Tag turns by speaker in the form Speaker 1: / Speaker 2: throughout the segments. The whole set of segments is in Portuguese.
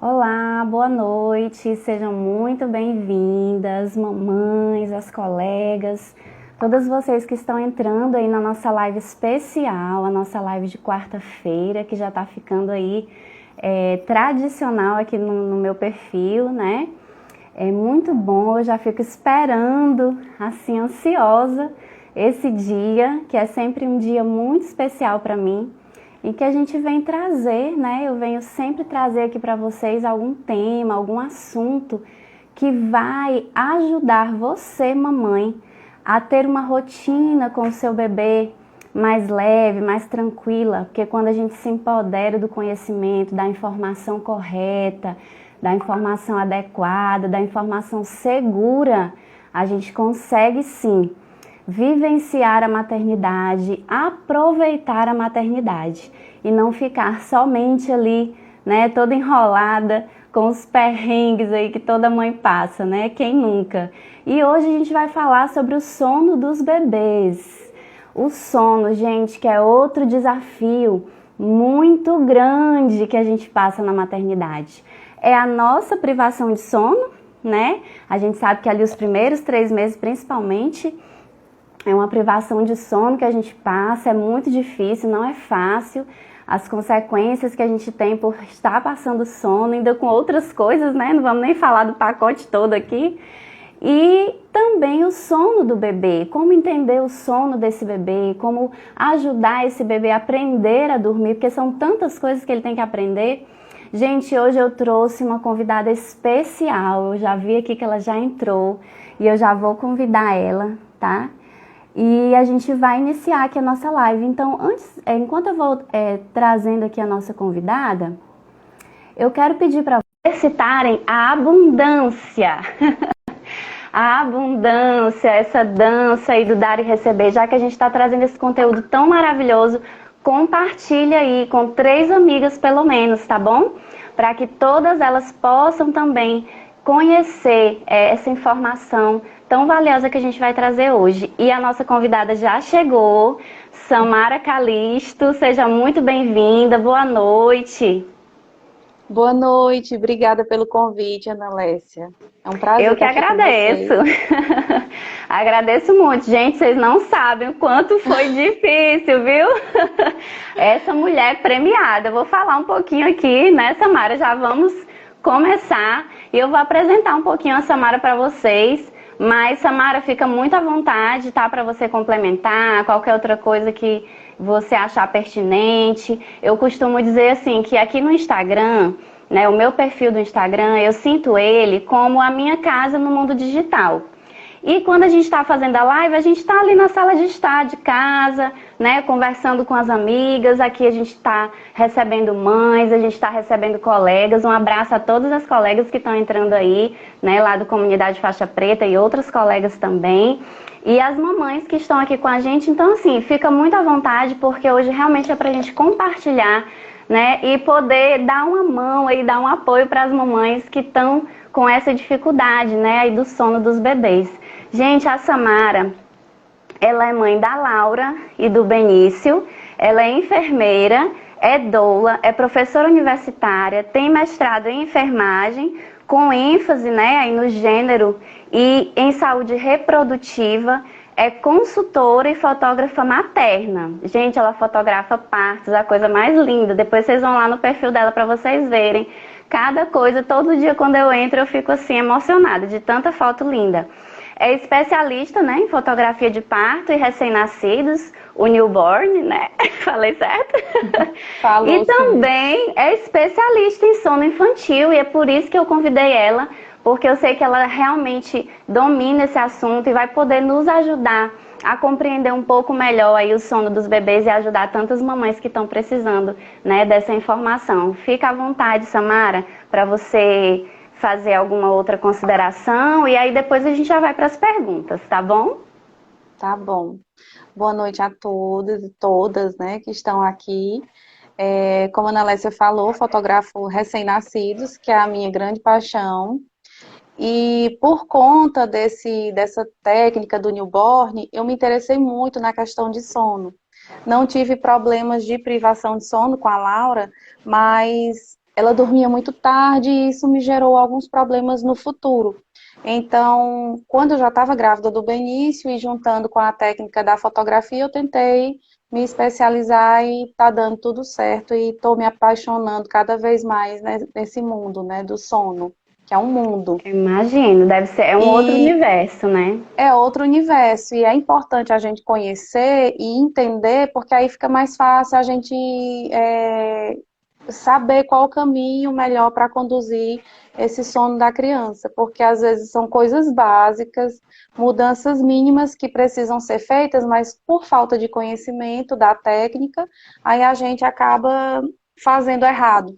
Speaker 1: Olá, boa noite, sejam muito bem-vindas, mamães, as colegas, todas vocês que estão entrando aí na nossa live especial, a nossa live de quarta-feira, que já está ficando aí tradicional aqui no meu perfil, né? É muito bom, eu já fico esperando, assim, ansiosa, esse dia, que é sempre um dia muito especial para mim, e que a gente vem trazer, né? Eu venho sempre trazer aqui para vocês algum tema, algum assunto que vai ajudar você, mamãe, a ter uma rotina com o seu bebê mais leve, mais tranquila, porque quando a gente se empodera do conhecimento, da informação correta, da informação adequada, da informação segura, a gente consegue sim vivenciar a maternidade, aproveitar a maternidade e não ficar somente ali, né, toda enrolada com os perrengues aí que toda mãe passa, né? Quem nunca? E hoje a gente vai falar sobre o sono dos bebês. O sono, gente, que é outro desafio muito grande que a gente passa na maternidade. É a nossa privação de sono, né? A gente sabe que ali os primeiros 3 meses, principalmente, é uma privação de sono que a gente passa, é muito difícil, não é fácil. As consequências que a gente tem por estar passando sono, ainda com outras coisas, né? Não vamos nem falar do pacote todo aqui. E também o sono do bebê, como entender o sono desse bebê, como ajudar esse bebê a aprender a dormir, porque são tantas coisas que ele tem que aprender. Gente, hoje eu trouxe uma convidada especial, eu já vi aqui que ela já entrou e eu já vou convidar ela, tá? E a gente vai iniciar aqui a nossa live. Então, enquanto eu vou trazendo aqui a nossa convidada, eu quero pedir para vocês citarem a abundância. A abundância, essa dança aí do dar e receber, já que a gente está trazendo esse conteúdo tão maravilhoso, compartilha aí com 3 amigas pelo menos, tá bom? Para que todas elas possam também conhecer essa informação tão valiosa que a gente vai trazer hoje. E a nossa convidada já chegou, Samara Calisto, seja muito bem-vinda, boa noite.
Speaker 2: Boa noite, obrigada pelo convite, Ana Lécia. É um prazer
Speaker 1: Eu que
Speaker 2: estar aqui com
Speaker 1: agradeço.
Speaker 2: vocês.
Speaker 1: Agradeço muito. Gente, vocês não sabem o quanto foi difícil, viu? Essa mulher premiada. Eu vou falar um pouquinho aqui, né, Samara? Já vamos começar. E eu vou apresentar um pouquinho a Samara para vocês. Mas, Samara, fica muito à vontade, tá? Para você complementar, qualquer outra coisa que você achar pertinente. Eu costumo dizer assim, que aqui no Instagram, né, o meu perfil do Instagram, eu sinto ele como a minha casa no mundo digital. E quando a gente está fazendo a live, a gente está ali na sala de estar de casa, né, conversando com as amigas. Aqui a gente está recebendo mães, a gente está recebendo colegas. Um abraço a todas as colegas que estão entrando aí, né, lá do Comunidade Faixa Preta e outras colegas também. E as mamães que estão aqui com a gente. Então, assim, fica muito à vontade, porque hoje realmente é para a gente compartilhar, né, e poder dar uma mão e dar um apoio para as mamães que estão com essa dificuldade, né, aí do sono dos bebês. Gente, a Samara, ela é mãe da Laura e do Benício, ela é enfermeira, é doula, é professora universitária, tem mestrado em enfermagem, com ênfase, né, aí no gênero e em saúde reprodutiva, é consultora e fotógrafa materna. Gente, ela fotografa partos, a coisa mais linda. Depois vocês vão lá no perfil dela para vocês verem. Cada coisa, todo dia quando eu entro eu fico assim emocionada de tanta foto linda. É especialista, né, em fotografia de parto e recém-nascidos, o newborn, né? Falei certo? E
Speaker 2: Falou sim.
Speaker 1: também é especialista em sono infantil e é por isso que eu convidei ela, porque eu sei que ela realmente domina esse assunto e vai poder nos ajudar a compreender um pouco melhor aí o sono dos bebês e ajudar tantas mamães que estão precisando, né, dessa informação. Fica à vontade, Samara, para você fazer alguma outra consideração e aí depois a gente já vai para as perguntas, tá bom?
Speaker 2: Tá bom. Boa noite a todos e todas, né, que estão aqui. Como a Ana Lécia falou, fotografo recém-nascidos, que é a minha grande paixão. E por conta dessa técnica do newborn, eu me interessei muito na questão de sono. Não tive problemas de privação de sono com a Laura, mas ela dormia muito tarde e isso me gerou alguns problemas no futuro. Então, quando eu já estava grávida do Benício e juntando com a técnica da fotografia, eu tentei me especializar e tá dando tudo certo e estou me apaixonando cada vez mais, né, nesse mundo, né, do sono, que é um mundo.
Speaker 1: Imagino, deve ser, é um outro
Speaker 2: E
Speaker 1: universo, né?
Speaker 2: é outro universo e é importante a gente conhecer e entender, porque aí fica mais fácil a gente saber qual o caminho melhor para conduzir esse sono da criança, porque às vezes são coisas básicas, mudanças mínimas que precisam ser feitas, mas por falta de conhecimento da técnica, aí a gente acaba fazendo errado.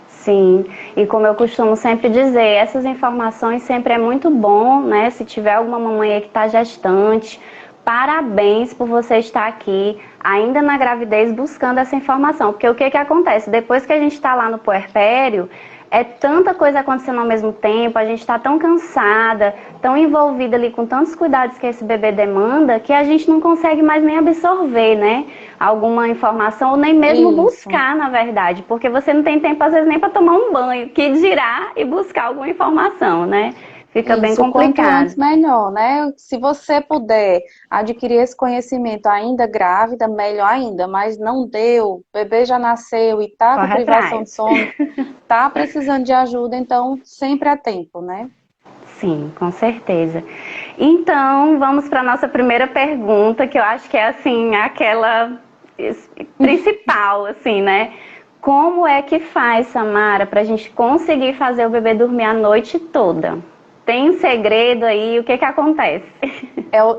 Speaker 1: Sim, e como eu costumo sempre dizer, essas informações sempre é muito bom, né? Se tiver alguma mamãe aí que está gestante, parabéns por você estar aqui, ainda na gravidez, buscando essa informação. Porque o que que acontece? Depois que a gente está lá no puerpério, é tanta coisa acontecendo ao mesmo tempo, a gente está tão cansada, tão envolvida ali com tantos cuidados que esse bebê demanda, que a gente não consegue mais nem absorver, né? Alguma informação, ou nem mesmo
Speaker 2: Isso.
Speaker 1: buscar, na verdade, porque você não tem tempo, às vezes, nem para tomar um banho, que dirá e buscar alguma informação, né? Fica bem
Speaker 2: Isso, quanto
Speaker 1: complicado.
Speaker 2: antes melhor, né? Se você puder adquirir esse conhecimento ainda grávida, melhor ainda, mas não deu, o bebê já nasceu e tá com
Speaker 1: Corre
Speaker 2: privação
Speaker 1: atrás.
Speaker 2: de sono, tá precisando de ajuda, então sempre é tempo, né?
Speaker 1: Sim, com certeza. Então, vamos para a nossa primeira pergunta, que eu acho que é, assim, aquela principal, assim, né? Como é que faz, Samara, para a gente conseguir fazer o bebê dormir a noite toda? Tem um segredo aí? O que que acontece?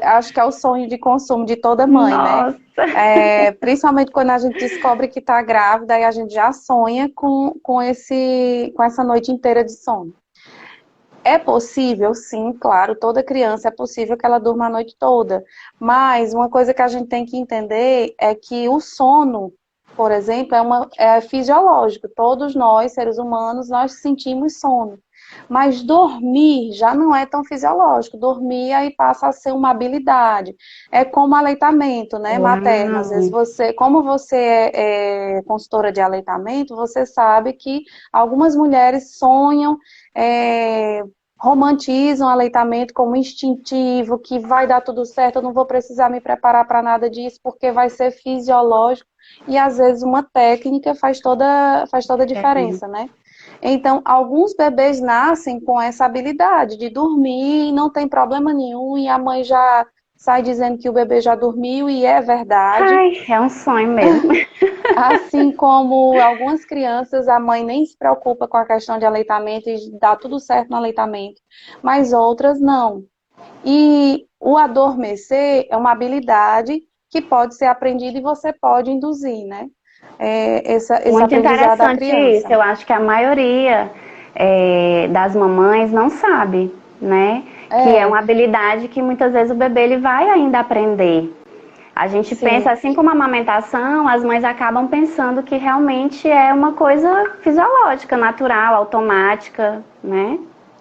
Speaker 2: Acho que é o sonho de consumo de toda mãe, né?
Speaker 1: Nossa!
Speaker 2: Principalmente quando a gente descobre que tá grávida e a gente já sonha com essa noite inteira de sono. É possível, sim, claro, toda criança é possível que ela durma a noite toda. Mas uma coisa que a gente tem que entender é que o sono, por exemplo, é fisiológico. Todos nós, seres humanos, nós sentimos sono. Mas dormir já não é tão fisiológico. Dormir aí passa a ser uma habilidade. É como aleitamento, né, materno. Às vezes
Speaker 1: Uau!
Speaker 2: você, como você é consultora de aleitamento, você sabe que algumas mulheres sonham é, romantizam o aleitamento como instintivo, que vai dar tudo certo, eu não vou precisar me preparar para nada disso, porque vai ser fisiológico, e às vezes uma técnica faz toda a diferença, né? Então, alguns bebês nascem com essa habilidade de dormir, não tem problema nenhum, e a mãe já sai dizendo que o bebê já dormiu, e é verdade.
Speaker 1: Ai, é um sonho mesmo.
Speaker 2: Assim como algumas crianças, a mãe nem se preocupa com a questão de aleitamento e dá tudo certo no aleitamento, mas outras não. E o adormecer é uma habilidade que pode ser aprendida e você pode induzir, né? Esse
Speaker 1: Muito
Speaker 2: aprendizado da
Speaker 1: interessante isso.
Speaker 2: criança.
Speaker 1: Eu acho que a maioria das mamães não sabe, né? Que é
Speaker 2: É,
Speaker 1: uma habilidade que muitas vezes o bebê ele vai ainda aprender. A gente pensa
Speaker 2: sim.
Speaker 1: assim como a amamentação, as mães acabam pensando que realmente é uma coisa fisiológica, natural, automática, né?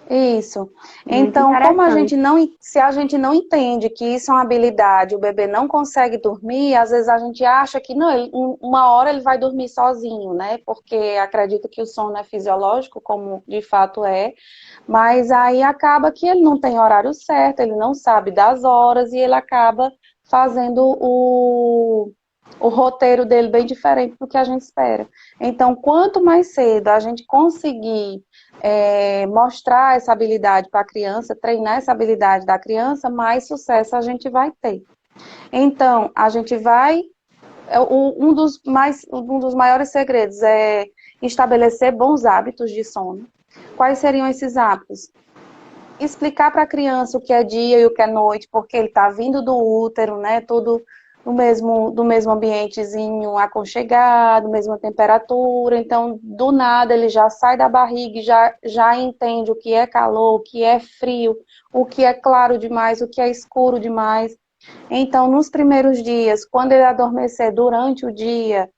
Speaker 2: Isso.
Speaker 1: Muito
Speaker 2: Então,
Speaker 1: interessante.
Speaker 2: se a gente não entende que isso é uma habilidade, o bebê não consegue dormir, às vezes a gente acha que não, uma hora ele vai dormir sozinho, né? Porque acredita que o sono é fisiológico, como de fato é, mas aí acaba que ele não tem horário certo, ele não sabe das horas e ele acaba fazendo o roteiro dele bem diferente do que a gente espera. Então, quanto mais cedo a gente conseguir mostrar essa habilidade para a criança, treinar essa habilidade da criança, mais sucesso a gente vai ter. Então, a gente vai. Um dos maiores segredos é estabelecer bons hábitos de sono. Quais seriam esses hábitos? Explicar para a criança o que é dia e o que é noite, porque ele está vindo do útero, né? Tudo do mesmo ambientezinho aconchegado, mesma temperatura. Então, do nada, ele já sai da barriga e já entende o que é calor, o que é frio, o que é claro demais, o que é escuro demais. Então, nos primeiros dias, quando ele adormecer durante o dia,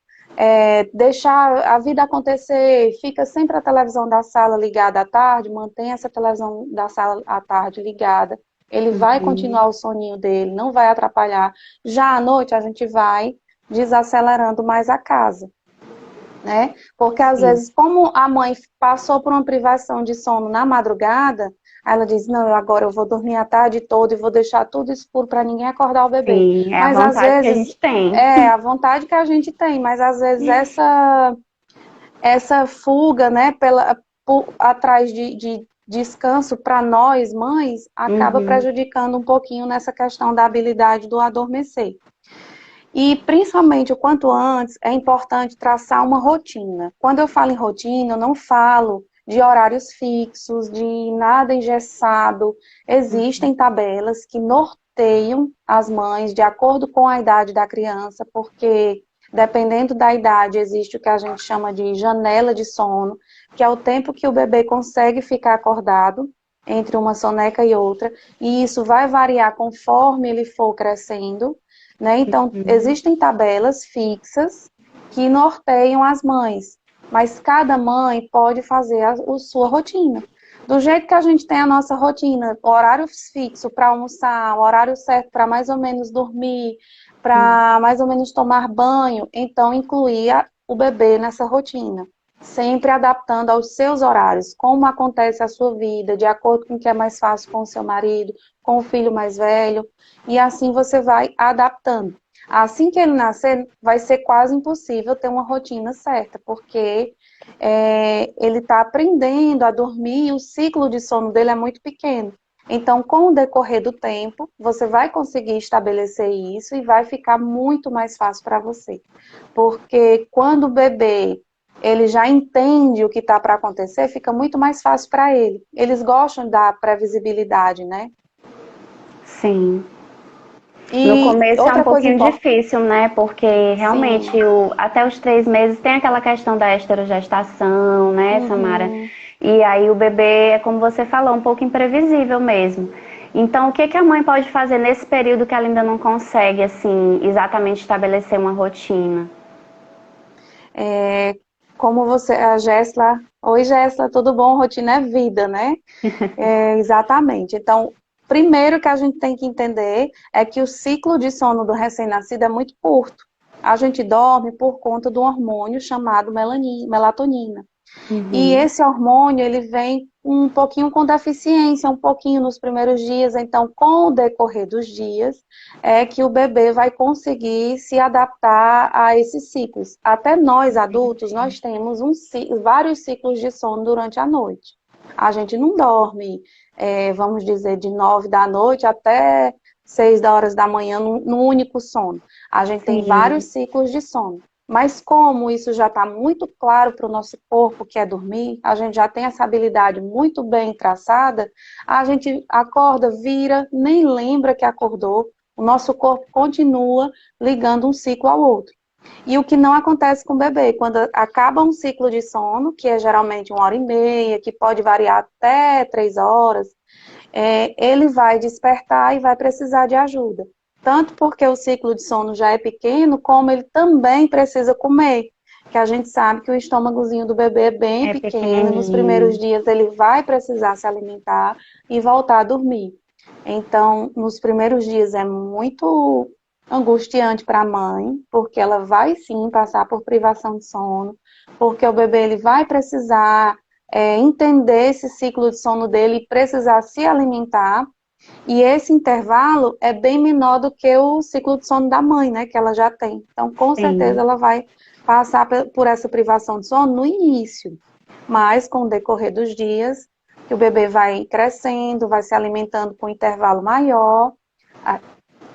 Speaker 2: deixar a vida acontecer, fica sempre a televisão da sala ligada à tarde, mantém essa televisão da sala à tarde ligada, ele vai
Speaker 1: Uhum.
Speaker 2: continuar o soninho dele, não vai atrapalhar. Já à noite a gente vai desacelerando mais a casa. né? Porque às
Speaker 1: Sim.
Speaker 2: vezes, como a mãe passou por uma privação de sono na madrugada, aí ela diz, não, agora eu vou dormir a tarde toda e vou deixar tudo escuro para ninguém acordar o bebê.
Speaker 1: Sim, é a
Speaker 2: Mas às
Speaker 1: vontade que a
Speaker 2: vezes
Speaker 1: gente tem.
Speaker 2: é a vontade que a gente tem, mas às vezes essa fuga, né, atrás de descanso para nós, mães, acaba
Speaker 1: Uhum,
Speaker 2: prejudicando um pouquinho nessa questão da habilidade do adormecer. E, principalmente, o quanto antes, é importante traçar uma rotina. Quando eu falo em rotina, eu não falo de horários fixos, de nada engessado.
Speaker 1: uhum.
Speaker 2: Existem tabelas que norteiam as mães de acordo com a idade da criança, porque, dependendo da idade, existe o que a gente chama de janela de sono, que é o tempo que o bebê consegue ficar acordado entre uma soneca e outra, e isso vai variar conforme ele for crescendo, né? Então,
Speaker 1: Uhum.
Speaker 2: existem tabelas fixas que norteiam as mães, mas cada mãe pode fazer a sua rotina. Do jeito que a gente tem a nossa rotina, horário fixo para almoçar, o horário certo para mais ou menos dormir, para mais ou menos tomar banho, então incluir o bebê nessa rotina, sempre adaptando aos seus horários, como acontece a sua vida, de acordo com o que é mais fácil com o seu marido, com o filho mais velho, e assim você vai adaptando. Assim que ele nascer, vai ser quase impossível ter uma rotina certa, porque ele está aprendendo a dormir e o ciclo de sono dele é muito pequeno. Então, com o decorrer do tempo, você vai conseguir estabelecer isso e vai ficar muito mais fácil para você. Porque quando o bebê ele já entende o que está para acontecer, fica muito mais fácil para ele. Eles gostam da previsibilidade, né?
Speaker 1: Sim. No
Speaker 2: E
Speaker 1: começo é um
Speaker 2: outra coisa
Speaker 1: pouquinho
Speaker 2: importante,
Speaker 1: difícil, né? Porque realmente
Speaker 2: sim.
Speaker 1: até os 3 meses tem aquela questão da esterogestação, né, Samara?
Speaker 2: Uhum.
Speaker 1: E aí o bebê é como você falou, um pouco imprevisível mesmo. Então, o que que a mãe pode fazer nesse período que ela ainda não consegue, assim, exatamente estabelecer uma rotina?
Speaker 2: É, como você, a Gessla, oi Gessla, tudo bom? Rotina é vida, né? Exatamente. Então, primeiro que a gente tem que entender é que o ciclo de sono do recém-nascido é muito curto. A gente dorme por conta do hormônio chamado melatonina. E
Speaker 1: Uhum.
Speaker 2: esse hormônio, ele vem um pouquinho com deficiência, um pouquinho nos primeiros dias, então com o decorrer dos dias é que o bebê vai conseguir se adaptar a esses ciclos. Até nós adultos, nós temos vários ciclos de sono durante a noite. A gente não dorme, vamos dizer, de 9 da noite até 6 horas da manhã num único sono. A gente tem vários
Speaker 1: Sim,
Speaker 2: ciclos de sono. Mas como isso já está muito claro para o nosso corpo que é dormir, a gente já tem essa habilidade muito bem traçada, a gente acorda, vira, nem lembra que acordou, o nosso corpo continua ligando um ciclo ao outro. E o que não acontece com o bebê, quando acaba um ciclo de sono, que é geralmente 1 hora e meia, que pode variar até 3 horas, ele vai despertar e vai precisar de ajuda. Tanto porque o ciclo de sono já é pequeno, como ele também precisa comer. Que a gente sabe que o estômagozinho do bebê é bem
Speaker 1: é
Speaker 2: pequeno, e nos primeiros
Speaker 1: pequenininho.
Speaker 2: dias ele vai precisar se alimentar e voltar a dormir. Então, nos primeiros dias é muito angustiante para a mãe, porque ela vai sim passar por privação de sono, porque o bebê ele vai precisar entender esse ciclo de sono dele e precisar se alimentar. E esse intervalo é bem menor do que o ciclo de sono da mãe, né, que ela já tem. Então, com certeza,
Speaker 1: Sim.
Speaker 2: ela vai passar por essa privação de sono no início, mas com o decorrer dos dias, que o bebê vai crescendo, vai se alimentando com um intervalo maior,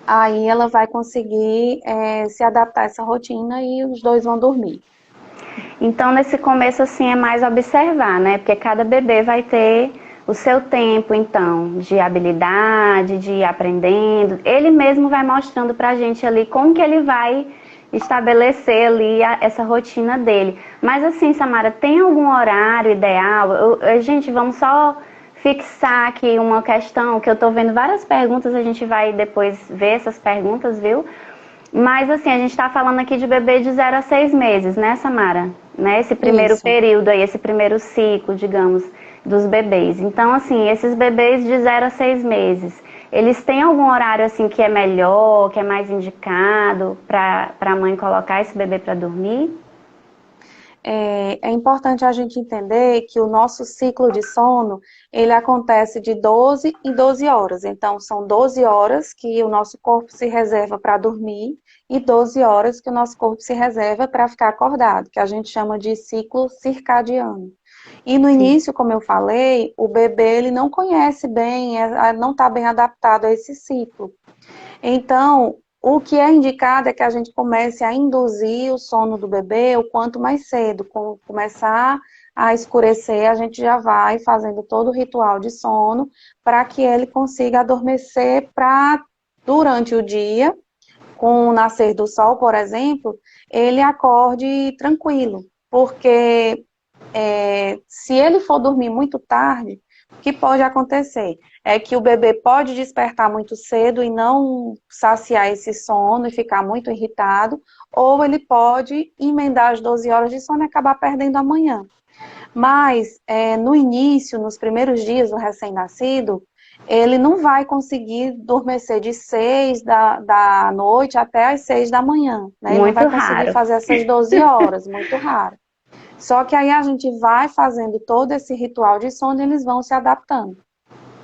Speaker 2: aí ela vai conseguir se adaptar a essa rotina e os dois vão dormir.
Speaker 1: Então, nesse começo, assim, é mais observar, né? Porque cada bebê vai ter o seu tempo, então, de habilidade, de ir aprendendo. Ele mesmo vai mostrando pra gente ali como que ele vai estabelecer ali essa rotina dele. Mas assim, Samara, tem algum horário ideal? Gente, vamos só fixar aqui uma questão, que eu tô vendo várias perguntas, a gente vai depois ver essas perguntas, viu? Mas assim, a gente está falando aqui de bebê de 0 a 6 meses, né, Samara? Né? Esse primeiro
Speaker 2: Isso.
Speaker 1: período aí, esse primeiro ciclo, digamos, dos bebês. Então, assim, esses bebês de 0 a 6 meses, eles têm algum horário assim que é melhor, que é mais indicado para a mãe colocar esse bebê para dormir?
Speaker 2: É importante a gente entender que o nosso ciclo de sono, ele acontece de 12 em 12 horas. Então, são 12 horas que o nosso corpo se reserva para dormir e 12 horas que o nosso corpo se reserva para ficar acordado, que a gente chama de ciclo circadiano. E no
Speaker 1: Sim.
Speaker 2: início, como eu falei, o bebê ele não conhece bem, não está bem adaptado a esse ciclo. Então, o que é indicado é que a gente comece a induzir o sono do bebê o quanto mais cedo. Quando começar a escurecer, a gente já vai fazendo todo o ritual de sono para que ele consiga adormecer durante o dia, com o nascer do sol, por exemplo, ele acorde tranquilo. Porque se ele for dormir muito tarde, o que pode acontecer? É que o bebê pode despertar muito cedo e não saciar esse sono e ficar muito irritado, ou ele pode emendar as 12 horas de sono e acabar perdendo a manhã. Mas, no início, nos primeiros dias do recém-nascido, ele não vai conseguir adormecer de 6 da noite até as 6 da manhã, né? Ele não vai
Speaker 1: Muito
Speaker 2: conseguir
Speaker 1: raro.
Speaker 2: fazer essas 12 horas, muito raro. Só que aí a gente vai fazendo todo esse ritual de sono e eles vão se adaptando.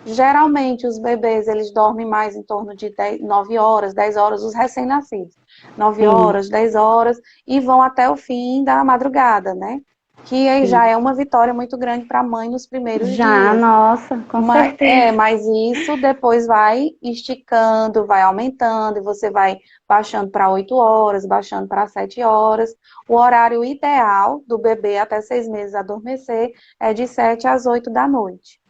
Speaker 2: Geralmente os bebês eles dormem mais em torno de 9 horas, 10 horas, os recém-nascidos. 9
Speaker 1: Sim,
Speaker 2: horas, 10 horas e vão até o fim da madrugada, né? Que aí já
Speaker 1: sim.
Speaker 2: é uma vitória muito grande para a mãe nos primeiros
Speaker 1: Já,
Speaker 2: dias.
Speaker 1: nossa, com certeza.
Speaker 2: Mas isso depois vai esticando, vai aumentando, e você vai baixando para 8 horas, baixando para 7 horas. O horário ideal do bebê até 6 meses adormecer é de 7 às 8 da noite,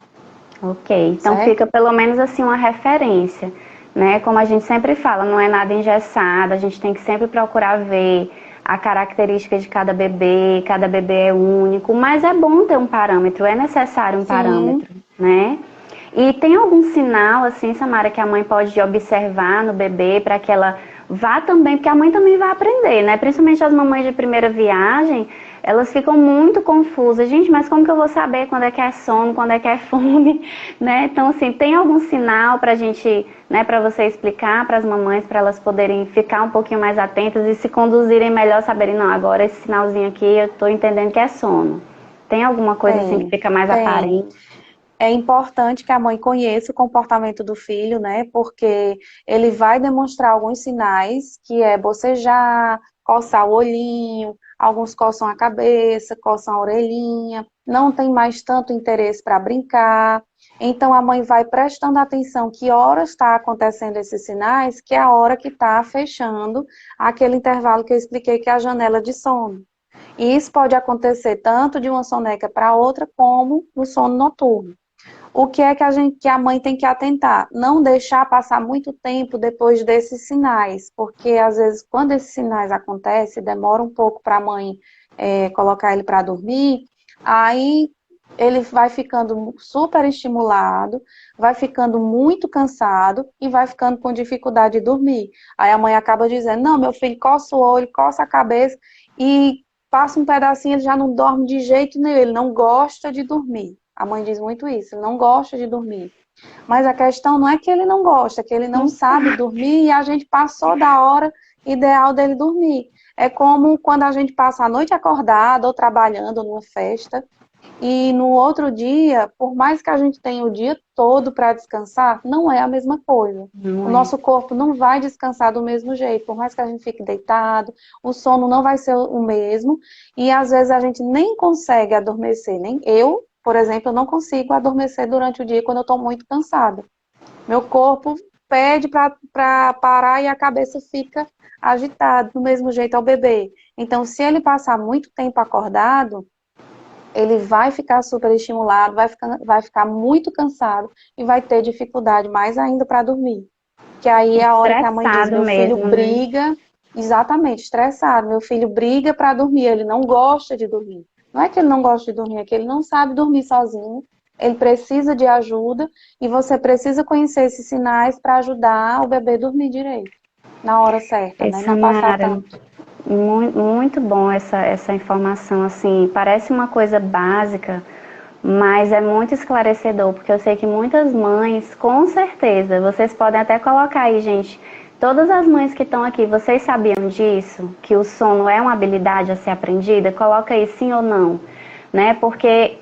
Speaker 1: Ok, então fica
Speaker 2: certo?
Speaker 1: pelo menos assim uma referência, né? Como a gente sempre fala, não é nada engessado, a gente tem que sempre procurar ver a característica de cada bebê é único, mas é bom ter um parâmetro, é necessário um
Speaker 2: Sim,
Speaker 1: parâmetro, né? E tem algum sinal, assim, Samara, que a mãe pode observar no bebê para que ela vá também, porque a mãe também vai aprender, né? Principalmente as mamães de primeira viagem, elas ficam muito confusas. Gente, mas como que eu vou saber quando é que é sono, quando é que é fome, né? Então, assim, tem algum sinal pra gente, né, pra você explicar para as mamães, para elas poderem ficar um pouquinho mais atentas e se conduzirem melhor, saberem, não, agora esse sinalzinho aqui eu tô entendendo que é sono. Tem alguma coisa assim que
Speaker 2: tem,
Speaker 1: fica mais
Speaker 2: tem.
Speaker 1: aparente?
Speaker 2: É importante que a mãe conheça o comportamento do filho, né? Porque ele vai demonstrar alguns sinais, que é bocejar, coçar o olhinho, alguns coçam a cabeça, coçam a orelhinha, não tem mais tanto interesse para brincar. Então a mãe vai prestando atenção que horas está acontecendo esses sinais, que é a hora que está fechando aquele intervalo que eu expliquei que é a janela de sono. E isso pode acontecer tanto de uma soneca para outra, como no sono noturno. O que é que a mãe tem que atentar? Não deixar passar muito tempo depois desses sinais, porque às vezes quando esses sinais acontecem, demora um pouco para a mãe colocar ele para dormir, aí ele vai ficando super estimulado, vai ficando muito cansado e vai ficando com dificuldade de dormir. Aí a mãe acaba dizendo, não, meu filho coça o olho, coça a cabeça e passa um pedacinho, ele já não dorme de jeito nenhum, ele não gosta de dormir. A mãe diz muito isso, ele não gosta de dormir. Mas a questão não é que ele não gosta, é que ele não sabe dormir e a gente passou da hora ideal dele dormir. É como quando a gente passa a noite acordada ou trabalhando numa festa e no outro dia, por mais que a gente tenha o dia todo para descansar, não é a mesma coisa. O
Speaker 1: Não é.
Speaker 2: nosso corpo não vai descansar do mesmo jeito, por mais que a gente fique deitado, o sono não vai ser o mesmo, e às vezes a gente nem consegue adormecer, nem eu, por exemplo, eu não consigo adormecer durante o dia quando eu estou muito cansada. Meu corpo pede para parar e a cabeça fica agitada, do mesmo jeito ao bebê. Então, se ele passar muito tempo acordado, ele vai ficar super estimulado, vai ficar muito cansado e vai ter dificuldade mais ainda para dormir. Que aí é a hora que a mãe diz,
Speaker 1: Estressado
Speaker 2: meu filho
Speaker 1: mesmo, né?
Speaker 2: briga, exatamente, estressado, meu filho briga para dormir, ele não gosta de dormir. Não é que ele não gosta de dormir, é que ele não sabe dormir sozinho, ele precisa de ajuda e você precisa conhecer esses sinais para ajudar o bebê a dormir direito, na hora certa, né? Não passar
Speaker 1: Samara,
Speaker 2: tanto.
Speaker 1: muito, muito bom essa informação, assim, parece uma coisa básica, mas é muito esclarecedor, porque eu sei que muitas mães, com certeza, vocês podem até colocar aí, gente, Todas as mães que estão aqui, vocês sabiam disso? Que o sono é uma habilidade a ser aprendida? Coloca aí sim ou não, né? Porque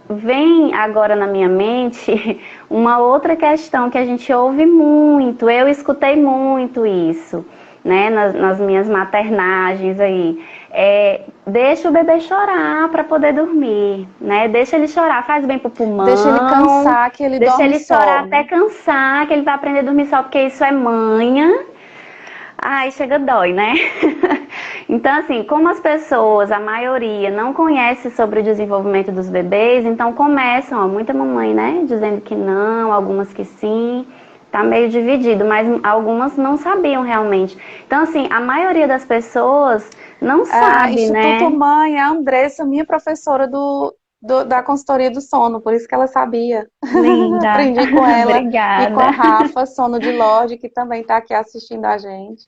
Speaker 1: vem agora na minha mente uma outra questão que a gente ouve muito, eu escutei muito isso, né, nas minhas maternagens aí. Deixa o bebê chorar para poder dormir, né? Deixa ele chorar, faz bem pro pulmão.
Speaker 2: Deixa ele cansar que ele dorme só.
Speaker 1: Deixa ele chorar até cansar, que ele vai aprender a dormir só, porque isso é manha. Ai, chega dói, né? Então, assim, como as pessoas, a maioria, não conhece sobre o desenvolvimento dos bebês, então começam, ó, muita mamãe, né, dizendo que não, algumas que sim, tá meio dividido, mas algumas não sabiam realmente. Então, assim, a maioria das pessoas não sabe, né?
Speaker 2: Instituto Mãe, a Andressa, minha professora da consultoria do sono, por isso que ela sabia.
Speaker 1: Linda.
Speaker 2: Aprendi com ela.
Speaker 1: Obrigada.
Speaker 2: E com a Rafa, Sono de Lorde, que também está aqui assistindo a gente.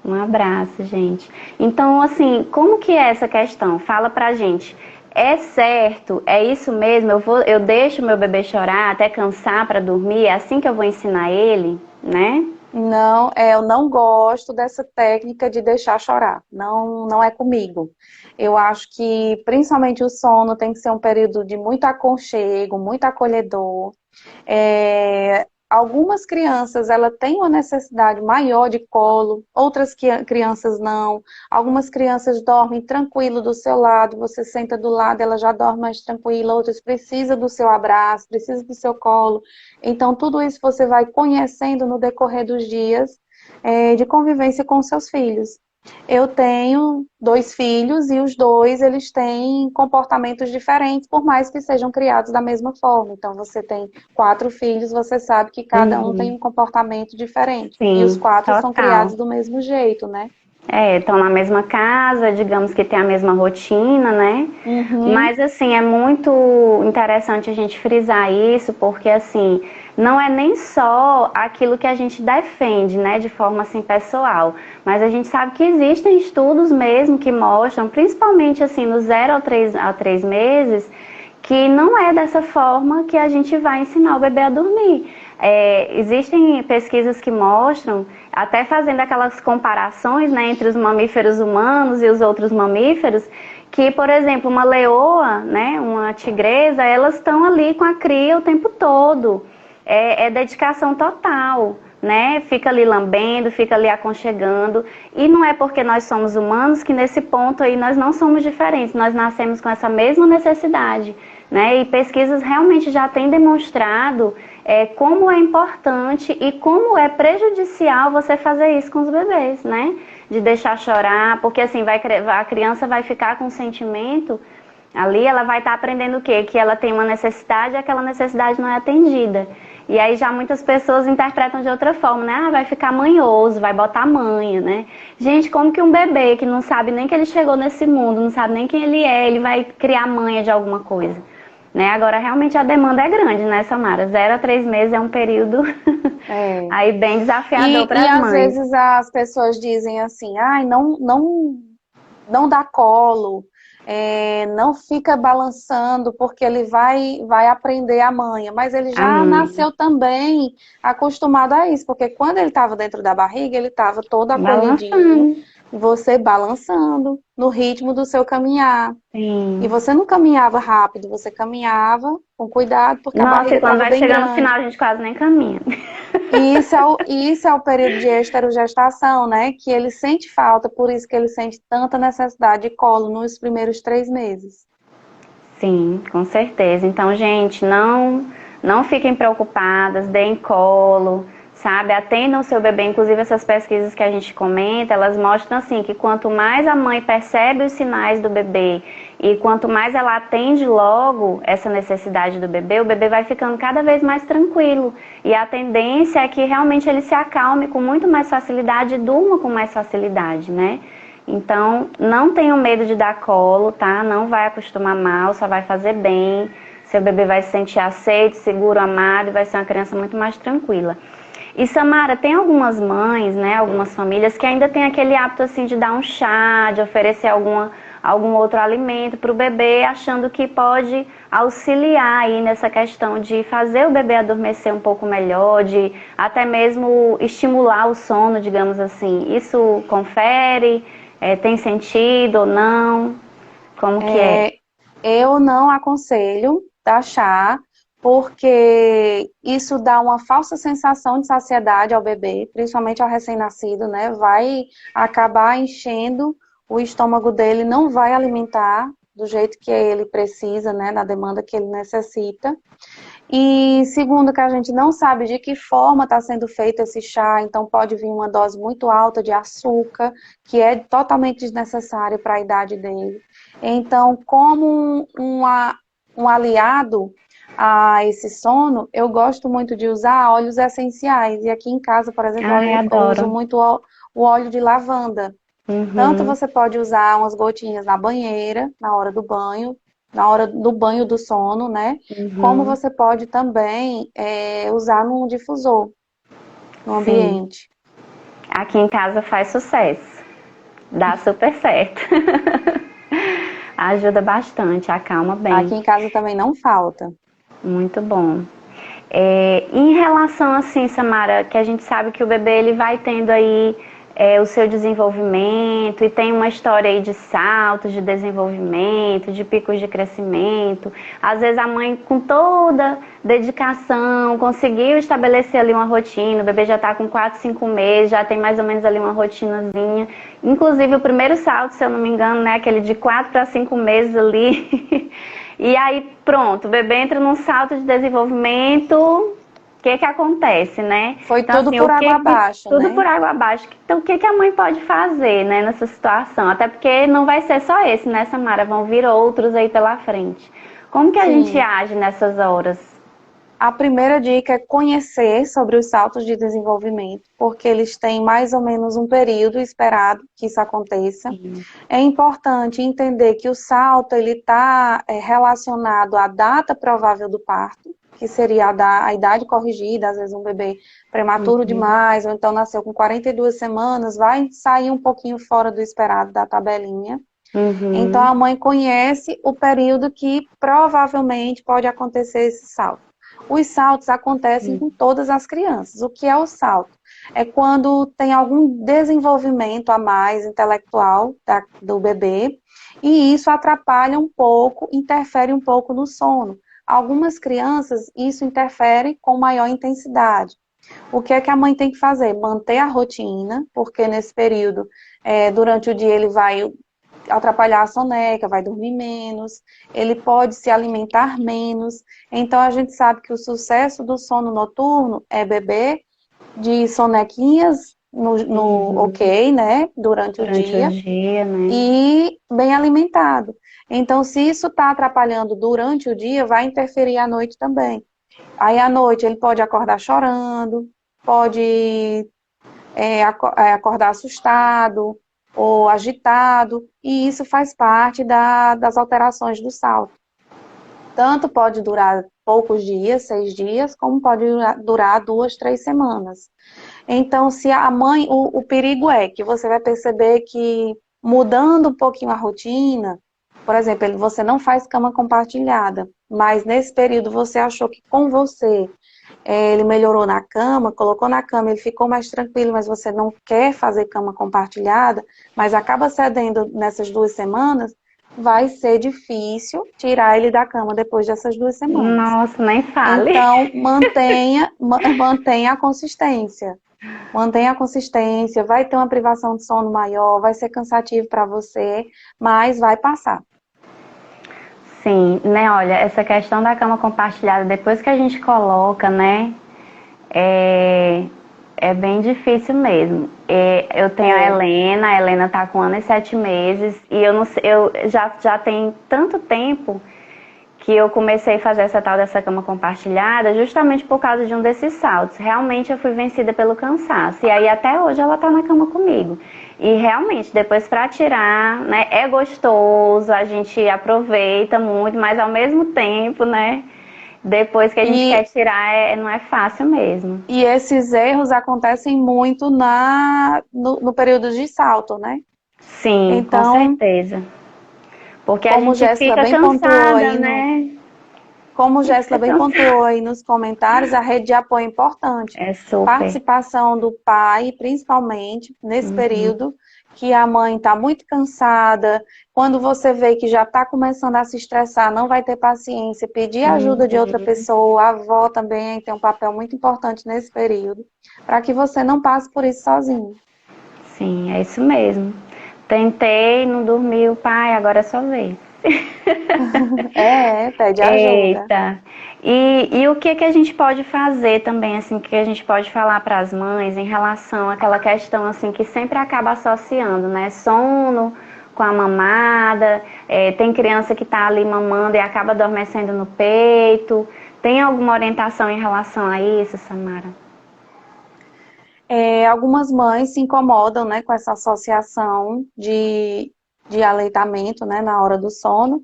Speaker 1: Um abraço, gente. Então, assim, como que é essa questão? Fala pra gente. É certo? É isso mesmo? Eu deixo meu bebê chorar até cansar para dormir? É assim que eu vou ensinar ele, né?
Speaker 2: Não, eu não gosto dessa técnica de deixar chorar. Não, não é comigo. Eu acho que, principalmente o sono, tem que ser um período de muito aconchego, muito acolhedor. Algumas crianças, ela têm uma necessidade maior de colo, outras crianças não. Algumas crianças dormem tranquilo do seu lado, você senta do lado, ela já dorme mais tranquila. Outras precisam do seu abraço, precisam do seu colo. Então, tudo isso você vai conhecendo no decorrer dos dias de convivência com seus filhos. Eu tenho 2 filhos e os 2, eles têm comportamentos diferentes, por mais que sejam criados da mesma forma. Então, você tem 4 filhos, você sabe que cada um tem um comportamento diferente.
Speaker 1: Sim,
Speaker 2: e os 4
Speaker 1: total.
Speaker 2: são criados do mesmo jeito, né?
Speaker 1: Estão na mesma casa, digamos que tem a mesma rotina, né?
Speaker 2: Uhum.
Speaker 1: Mas, assim, é muito interessante a gente frisar isso, porque, assim, não é nem só aquilo que a gente defende, né, de forma, assim, pessoal, mas a gente sabe que existem estudos mesmo que mostram, principalmente, assim, no 0 a 3 meses, que não é dessa forma que a gente vai ensinar o bebê a dormir. Existem pesquisas que mostram, até fazendo aquelas comparações, né, entre os mamíferos humanos e os outros mamíferos, que, por exemplo, uma leoa, né, uma tigresa, elas estão ali com a cria o tempo todo. É dedicação total, né? Fica ali lambendo, fica ali aconchegando. E não é porque nós somos humanos que nesse ponto aí nós não somos diferentes. Nós nascemos com essa mesma necessidade, né? E pesquisas realmente já têm demonstrado como é importante e como é prejudicial você fazer isso com os bebês, né? De deixar chorar, porque assim a criança vai ficar com um sentimento ali, ela vai estar aprendendo o quê? Que ela tem uma necessidade e aquela necessidade não é atendida. E aí já muitas pessoas interpretam de outra forma, né? Vai ficar manhoso, vai botar manha, né? Gente, como que um bebê que não sabe nem que ele chegou nesse mundo, não sabe nem quem ele é, ele vai criar manha de alguma coisa? Né? Agora, realmente a demanda é grande, né, Samara? 0 a 3 meses é um período aí bem desafiador para as mães.
Speaker 2: E às vezes as pessoas dizem assim, não dá colo, não fica balançando porque ele vai aprender a manha, mas ele já nasceu também acostumado a isso, porque quando ele estava dentro da barriga, ele estava todo acolhidinho, você balançando no ritmo do seu caminhar.
Speaker 1: Sim.
Speaker 2: E você não caminhava rápido, você caminhava com cuidado, porque a barriga estava bem grande.
Speaker 1: Quando vai chegar no final, a gente quase nem caminha.
Speaker 2: E isso é o período de esterogestação, né? Que ele sente falta, por isso que ele sente tanta necessidade de colo nos primeiros 3 meses.
Speaker 1: Sim, com certeza. Então, gente, não fiquem preocupadas, deem colo, sabe? Atendam o seu bebê. Inclusive, essas pesquisas que a gente comenta, elas mostram assim que quanto mais a mãe percebe os sinais do bebê e quanto mais ela atende logo essa necessidade do bebê, o bebê vai ficando cada vez mais tranquilo. E a tendência é que realmente ele se acalme com muito mais facilidade e durma com mais facilidade, né? Então, não tenham medo de dar colo, tá? Não vai acostumar mal, só vai fazer bem. Seu bebê vai se sentir aceito, seguro, amado e vai ser uma criança muito mais tranquila. E Samara, tem algumas mães, né, algumas famílias que ainda tem aquele hábito assim de dar um chá, de oferecer algum outro alimento para o bebê, achando que pode auxiliar aí nessa questão de fazer o bebê adormecer um pouco melhor, de até mesmo estimular o sono, digamos assim. Isso confere? Tem sentido ou não? Como que é?
Speaker 2: Eu não aconselho dar chá, porque isso dá uma falsa sensação de saciedade ao bebê, principalmente ao recém-nascido, né? Vai acabar enchendo o estômago dele, não vai alimentar do jeito que ele precisa, né? Na demanda que ele necessita. E segundo, que a gente não sabe de que forma está sendo feito esse chá, então pode vir uma dose muito alta de açúcar, que é totalmente desnecessário para a idade dele. Então, como um aliado a esse sono, eu gosto muito de usar óleos essenciais. E aqui em casa, por exemplo,
Speaker 1: Ai,
Speaker 2: eu uso
Speaker 1: adoro.
Speaker 2: muito o óleo de lavanda. Tanto
Speaker 1: Uhum,
Speaker 2: você pode usar umas gotinhas na banheira, na hora do banho, na hora do banho do sono, né? Como
Speaker 1: uhum,
Speaker 2: você pode também usar num difusor, no
Speaker 1: sim.
Speaker 2: ambiente.
Speaker 1: Aqui em casa faz sucesso. Dá super certo. Ajuda bastante, acalma
Speaker 2: Aqui
Speaker 1: bem.
Speaker 2: em casa também não falta.
Speaker 1: Muito bom. Em relação assim, Samara, que a gente sabe que o bebê ele vai tendo aí o seu desenvolvimento e tem uma história aí de saltos de desenvolvimento, de picos de crescimento. Às vezes a mãe com toda dedicação conseguiu estabelecer ali uma rotina, o bebê já está com 4, 5 meses, já tem mais ou menos ali uma rotinazinha. Inclusive o primeiro salto, se eu não me engano, né, aquele de 4 para 5 meses ali. E aí, pronto, o bebê entra num salto de desenvolvimento, o que que acontece, né?
Speaker 2: Foi
Speaker 1: Então,
Speaker 2: tudo
Speaker 1: assim,
Speaker 2: por água abaixo,
Speaker 1: tudo
Speaker 2: né?
Speaker 1: por água abaixo. Então, o que que a mãe pode fazer, né, nessa situação? Até porque não vai ser só esse, né, Samara? Vão vir outros aí pela frente. Como que a gente
Speaker 2: Sim.
Speaker 1: age nessas horas?
Speaker 2: A primeira dica é conhecer sobre os saltos de desenvolvimento, porque eles têm mais ou menos um período esperado que isso aconteça.
Speaker 1: Sim.
Speaker 2: É importante entender que o salto ele está relacionado à data provável do parto, que seria a idade corrigida, às vezes um bebê prematuro
Speaker 1: Uhum.
Speaker 2: demais, ou então nasceu com 42 semanas, vai sair um pouquinho fora do esperado da tabelinha. Então
Speaker 1: Uhum.
Speaker 2: a mãe conhece o período que provavelmente pode acontecer esse salto. Os saltos acontecem com todas as crianças. O que é o salto? É quando tem algum desenvolvimento a mais intelectual do bebê, e isso atrapalha um pouco, interfere um pouco no sono. Algumas crianças, isso interfere com maior intensidade. O que é que a mãe tem que fazer? Manter a rotina, porque nesse período, durante o dia, ele vai atrapalhar a soneca, vai dormir menos, ele pode se alimentar menos. Então, a gente sabe que o sucesso do sono noturno é beber de sonequinhas no
Speaker 1: Uhum.
Speaker 2: ok, né, durante o
Speaker 1: Durante o
Speaker 2: dia,
Speaker 1: dia, né?
Speaker 2: e bem alimentado. Então, se isso está atrapalhando durante o dia, vai interferir à noite também. Aí, à noite, ele pode acordar chorando, pode acordar assustado ou agitado, e isso faz parte das alterações do salto. Tanto pode durar poucos dias, 6 dias, como pode durar 2, 3 semanas. Então, se a mãe, o perigo é que você vai perceber que mudando um pouquinho a rotina, por exemplo, você não faz cama compartilhada, mas nesse período você achou que com você ele melhorou na cama, colocou na cama, ele ficou mais tranquilo, mas você não quer fazer cama compartilhada, mas acaba cedendo nessas 2 semanas, vai ser difícil tirar ele da cama depois dessas 2 semanas.
Speaker 1: Nossa, nem fale.
Speaker 2: Então, mantenha a consistência. Mantenha a consistência, vai ter uma privação de sono maior, vai ser cansativo para você, mas vai passar.
Speaker 1: Sim, né? Olha, essa questão da cama compartilhada, depois que a gente coloca, né? É, é bem difícil mesmo. Eu tenho
Speaker 2: É,
Speaker 1: a Helena tá com 1 ano e 7 meses, e eu não sei, eu já tem tanto tempo que eu comecei a fazer essa tal dessa cama compartilhada justamente por causa de um desses saltos. Realmente eu fui vencida pelo cansaço. E aí até hoje ela tá na cama comigo. E realmente, depois pra tirar, né, é gostoso, a gente aproveita muito, mas ao mesmo tempo, né, depois que a gente quer
Speaker 2: e,
Speaker 1: tirar, não é fácil mesmo.
Speaker 2: e esses erros acontecem muito no período de salto, né?
Speaker 1: Sim, com
Speaker 2: Então,
Speaker 1: certeza. Porque a
Speaker 2: Como
Speaker 1: gente
Speaker 2: Jéssica
Speaker 1: fica
Speaker 2: bem pontuou
Speaker 1: cansada,
Speaker 2: aí
Speaker 1: né?
Speaker 2: Como
Speaker 1: Fica
Speaker 2: Jéssica bem
Speaker 1: cansada.
Speaker 2: pontuou aí nos comentários, a rede de apoio é importante.
Speaker 1: É super.
Speaker 2: Participação do pai, principalmente nesse
Speaker 1: Uhum,
Speaker 2: período que a mãe está muito cansada, quando você vê que já está começando a se estressar, não vai ter paciência, pedir ajuda de outra
Speaker 1: uhum.
Speaker 2: pessoa, a avó também tem um papel muito importante nesse período, para que você não passe por isso sozinho.
Speaker 1: Sim, é isso mesmo. Tentei, não dormiu, pai, agora é sua vez.
Speaker 2: Pede ajuda.
Speaker 1: Eita! E o que que a gente pode fazer também, assim, que a gente pode falar para as mães em relação àquela questão, assim, que sempre acaba associando, né? Sono com a mamada, tem criança que tá ali mamando e acaba adormecendo no peito. Tem alguma orientação em relação a isso, Samara?
Speaker 2: Algumas mães se incomodam, né, com essa associação de aleitamento, né, na hora do sono.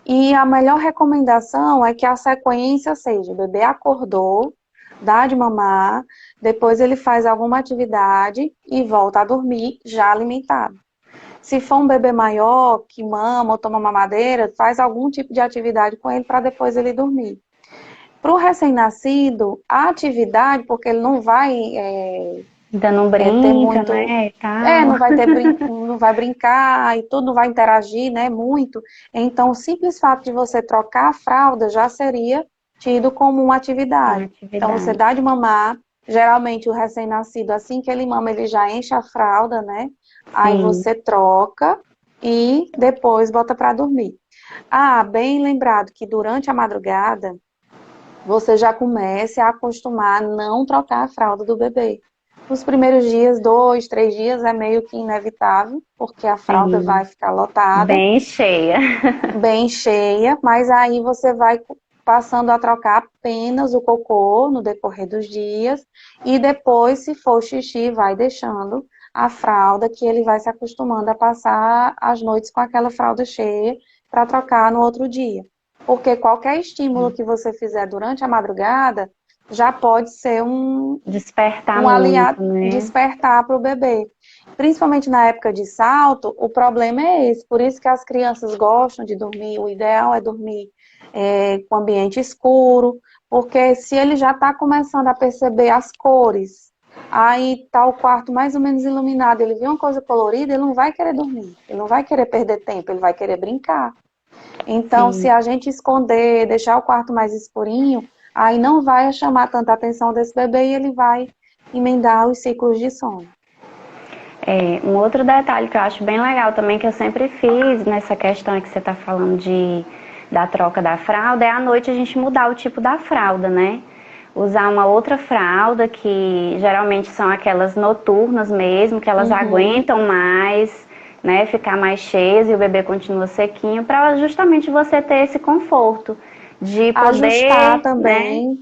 Speaker 2: E a melhor recomendação é que a sequência seja: o bebê acordou, dá de mamar, depois ele faz alguma atividade e volta a dormir já alimentado. Se for um bebê maior que mama ou toma mamadeira, faz algum tipo de atividade com ele para depois ele dormir. Para o recém-nascido, a atividade, porque ele não vai
Speaker 1: Ainda não
Speaker 2: ter
Speaker 1: brinca,
Speaker 2: muito.
Speaker 1: né, e tal.
Speaker 2: Não vai ter não vai brincar e tudo, não vai interagir, né, muito. Então, o simples fato de você trocar a fralda já seria tido como uma
Speaker 1: Uma
Speaker 2: atividade. Então, você
Speaker 1: atividade.
Speaker 2: dá de mamar, geralmente o recém-nascido, assim que ele mama, ele já enche a fralda, né? Aí
Speaker 1: Sim.
Speaker 2: você troca e depois bota para dormir. Ah, bem lembrado que durante a madrugada, você já comece a acostumar a não trocar a fralda do bebê. Nos primeiros dias, 2, 3 dias, é meio que inevitável, porque a fralda
Speaker 1: Sim,
Speaker 2: vai ficar lotada,
Speaker 1: bem cheia.
Speaker 2: bem cheia, mas aí você vai passando a trocar apenas o cocô no decorrer dos dias, e depois, se for xixi, vai deixando a fralda, que ele vai se acostumando a passar as noites com aquela fralda cheia para trocar no outro dia. Porque qualquer estímulo que você fizer durante a madrugada já pode ser
Speaker 1: Despertar
Speaker 2: um aliado,
Speaker 1: muito, né?
Speaker 2: despertar para o bebê. Principalmente na época de salto, o problema é esse. Por isso que as crianças gostam de dormir. O ideal é dormir com ambiente escuro, porque se ele já está começando a perceber as cores, aí está o quarto mais ou menos iluminado, ele vê uma coisa colorida, ele não vai querer dormir, ele não vai querer perder tempo, ele vai querer brincar. Então, se
Speaker 1: Sim.
Speaker 2: a gente esconder, deixar o quarto mais escurinho, aí não vai chamar tanta atenção desse bebê e ele vai emendar os ciclos de sono.
Speaker 1: Um outro detalhe que eu acho bem legal também, que eu sempre fiz nessa questão que você está falando da troca da fralda, é à noite a gente mudar o tipo da fralda, né? Usar uma outra fralda, que geralmente são aquelas noturnas mesmo, que elas
Speaker 2: Uhum.
Speaker 1: aguentam mais, né? Ficar mais cheias e o bebê continua sequinho, para justamente você ter esse conforto de
Speaker 2: Ajustar
Speaker 1: poder, né?
Speaker 2: também,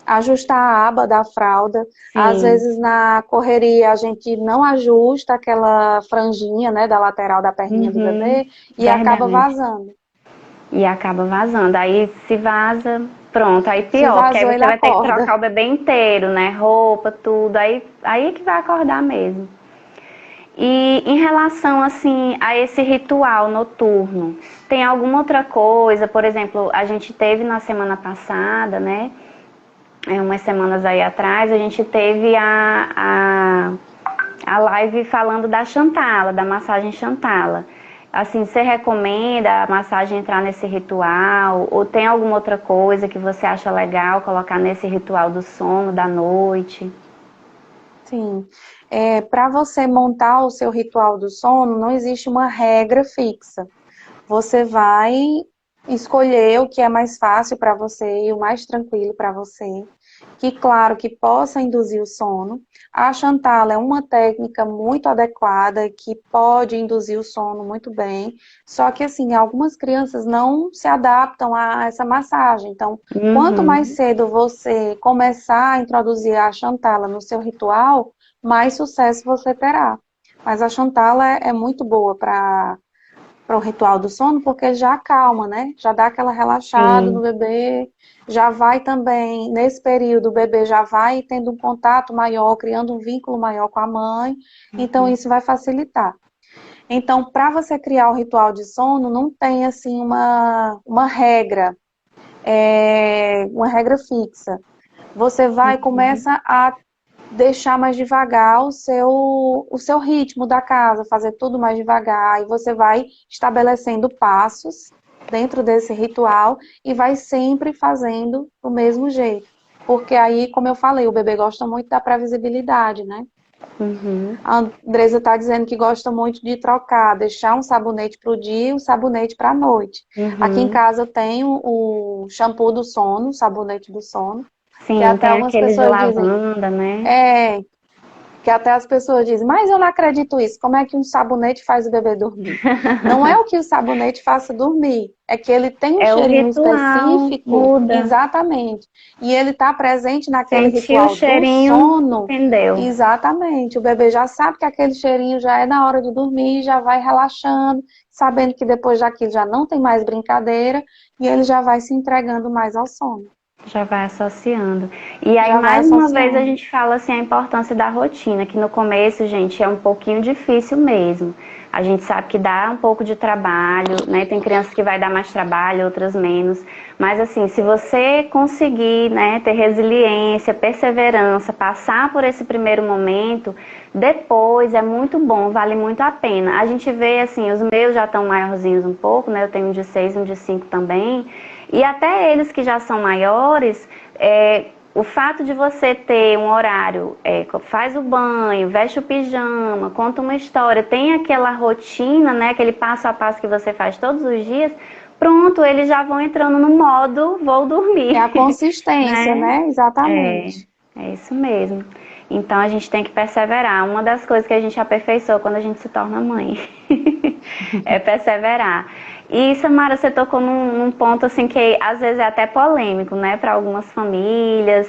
Speaker 2: ajustar a aba da fralda. Às
Speaker 1: Sim.
Speaker 2: vezes na correria a gente não ajusta aquela franjinha, né, da lateral da perninha do
Speaker 1: Uhum,
Speaker 2: bebê e acaba
Speaker 1: verdade.
Speaker 2: vazando.
Speaker 1: E acaba vazando. Aí se vaza, pronto, aí
Speaker 2: Se
Speaker 1: pior, porque aí
Speaker 2: vazou, ele
Speaker 1: você vai ter que
Speaker 2: acorda.
Speaker 1: trocar o bebê inteiro, né? Roupa, tudo. Aí é que vai acordar mesmo. E em relação assim a esse ritual noturno, tem alguma outra coisa? Por exemplo, a gente teve na semana passada, né? Umas semanas aí atrás, a gente teve a live falando da Chantala, da massagem Chantala. Assim, você recomenda a massagem entrar nesse ritual? Ou tem alguma outra coisa que você acha legal colocar nesse ritual do sono, da noite?
Speaker 2: Sim. Para você montar o seu ritual do sono, não existe uma regra fixa. Você vai escolher o que é mais fácil para você e o mais tranquilo para você, que claro que possa induzir o sono. A Chantala é uma técnica muito adequada que pode induzir o sono muito bem, só que assim, algumas crianças não se adaptam a essa massagem. Então, quanto mais
Speaker 1: Uhum,
Speaker 2: cedo você começar a introduzir a Chantala no seu ritual, mais sucesso você terá. Mas a Chantala é muito boa para o ritual do sono, porque já acalma, né? Já dá aquela relaxada no
Speaker 1: sim.
Speaker 2: bebê, já vai também, nesse período, o bebê já vai tendo um contato maior, criando um vínculo maior com a mãe, então isso vai facilitar. Então, para você criar o ritual de sono, não tem assim uma regra fixa. Você vai
Speaker 1: Uhum.
Speaker 2: começa a deixar mais devagar o seu ritmo da casa, fazer tudo mais devagar, e você vai estabelecendo passos dentro desse ritual e vai sempre fazendo do mesmo jeito. Porque aí, como eu falei, o bebê gosta muito da previsibilidade, né?
Speaker 1: Uhum.
Speaker 2: A Andresa está dizendo que gosta muito de trocar, deixar um sabonete para o dia e um sabonete para a noite. Aqui em
Speaker 1: Uhum.
Speaker 2: casa eu tenho o shampoo do sono, o sabonete do sono, que
Speaker 1: Sim,
Speaker 2: até
Speaker 1: tem
Speaker 2: algumas
Speaker 1: aquele de
Speaker 2: pessoas dizem,
Speaker 1: lavanda, né?
Speaker 2: é, que até as pessoas dizem, mas eu não acredito isso, como é que um sabonete faz o bebê dormir? Não é o que o sabonete faça dormir, é que ele tem um
Speaker 1: É o
Speaker 2: cheirinho
Speaker 1: ritual,
Speaker 2: específico,
Speaker 1: muda.
Speaker 2: exatamente, e ele está presente naquele
Speaker 1: Sentir o
Speaker 2: ritual do
Speaker 1: cheirinho,
Speaker 2: sono,
Speaker 1: entendeu?
Speaker 2: exatamente. O bebê já sabe que aquele cheirinho já é na hora de dormir, já vai relaxando, sabendo que depois daquilo já não tem mais brincadeira, e ele já vai se entregando mais ao sono,
Speaker 1: Já vai associando. E aí,
Speaker 2: já vai
Speaker 1: mais uma vez, a
Speaker 2: associando.
Speaker 1: gente fala assim a importância da rotina, que no começo, gente, é um pouquinho difícil mesmo. A gente sabe que dá um pouco de trabalho, né? Tem crianças que vai dar mais trabalho, outras menos. Mas assim, se você conseguir, né, ter resiliência, perseverança, passar por esse primeiro momento, depois é muito bom, vale muito a pena. A gente vê assim, os meus já estão maiorzinhos um pouco, né? Eu tenho um de 6 e um de 5 também. E até eles que já são maiores, o fato de você ter um horário, faz o banho, veste o pijama, conta uma história, tem aquela rotina, né, aquele passo a passo que você faz todos os dias, pronto, eles já vão entrando no modo vou
Speaker 2: É a
Speaker 1: dormir,
Speaker 2: consistência,
Speaker 1: né?
Speaker 2: né?
Speaker 1: É,
Speaker 2: Exatamente.
Speaker 1: é isso mesmo. Então a gente tem que perseverar. Uma das coisas que a gente aperfeiçoa quando a gente se torna mãe é perseverar. E Samara, você tocou num ponto assim que às vezes é até polêmico, né, para algumas famílias,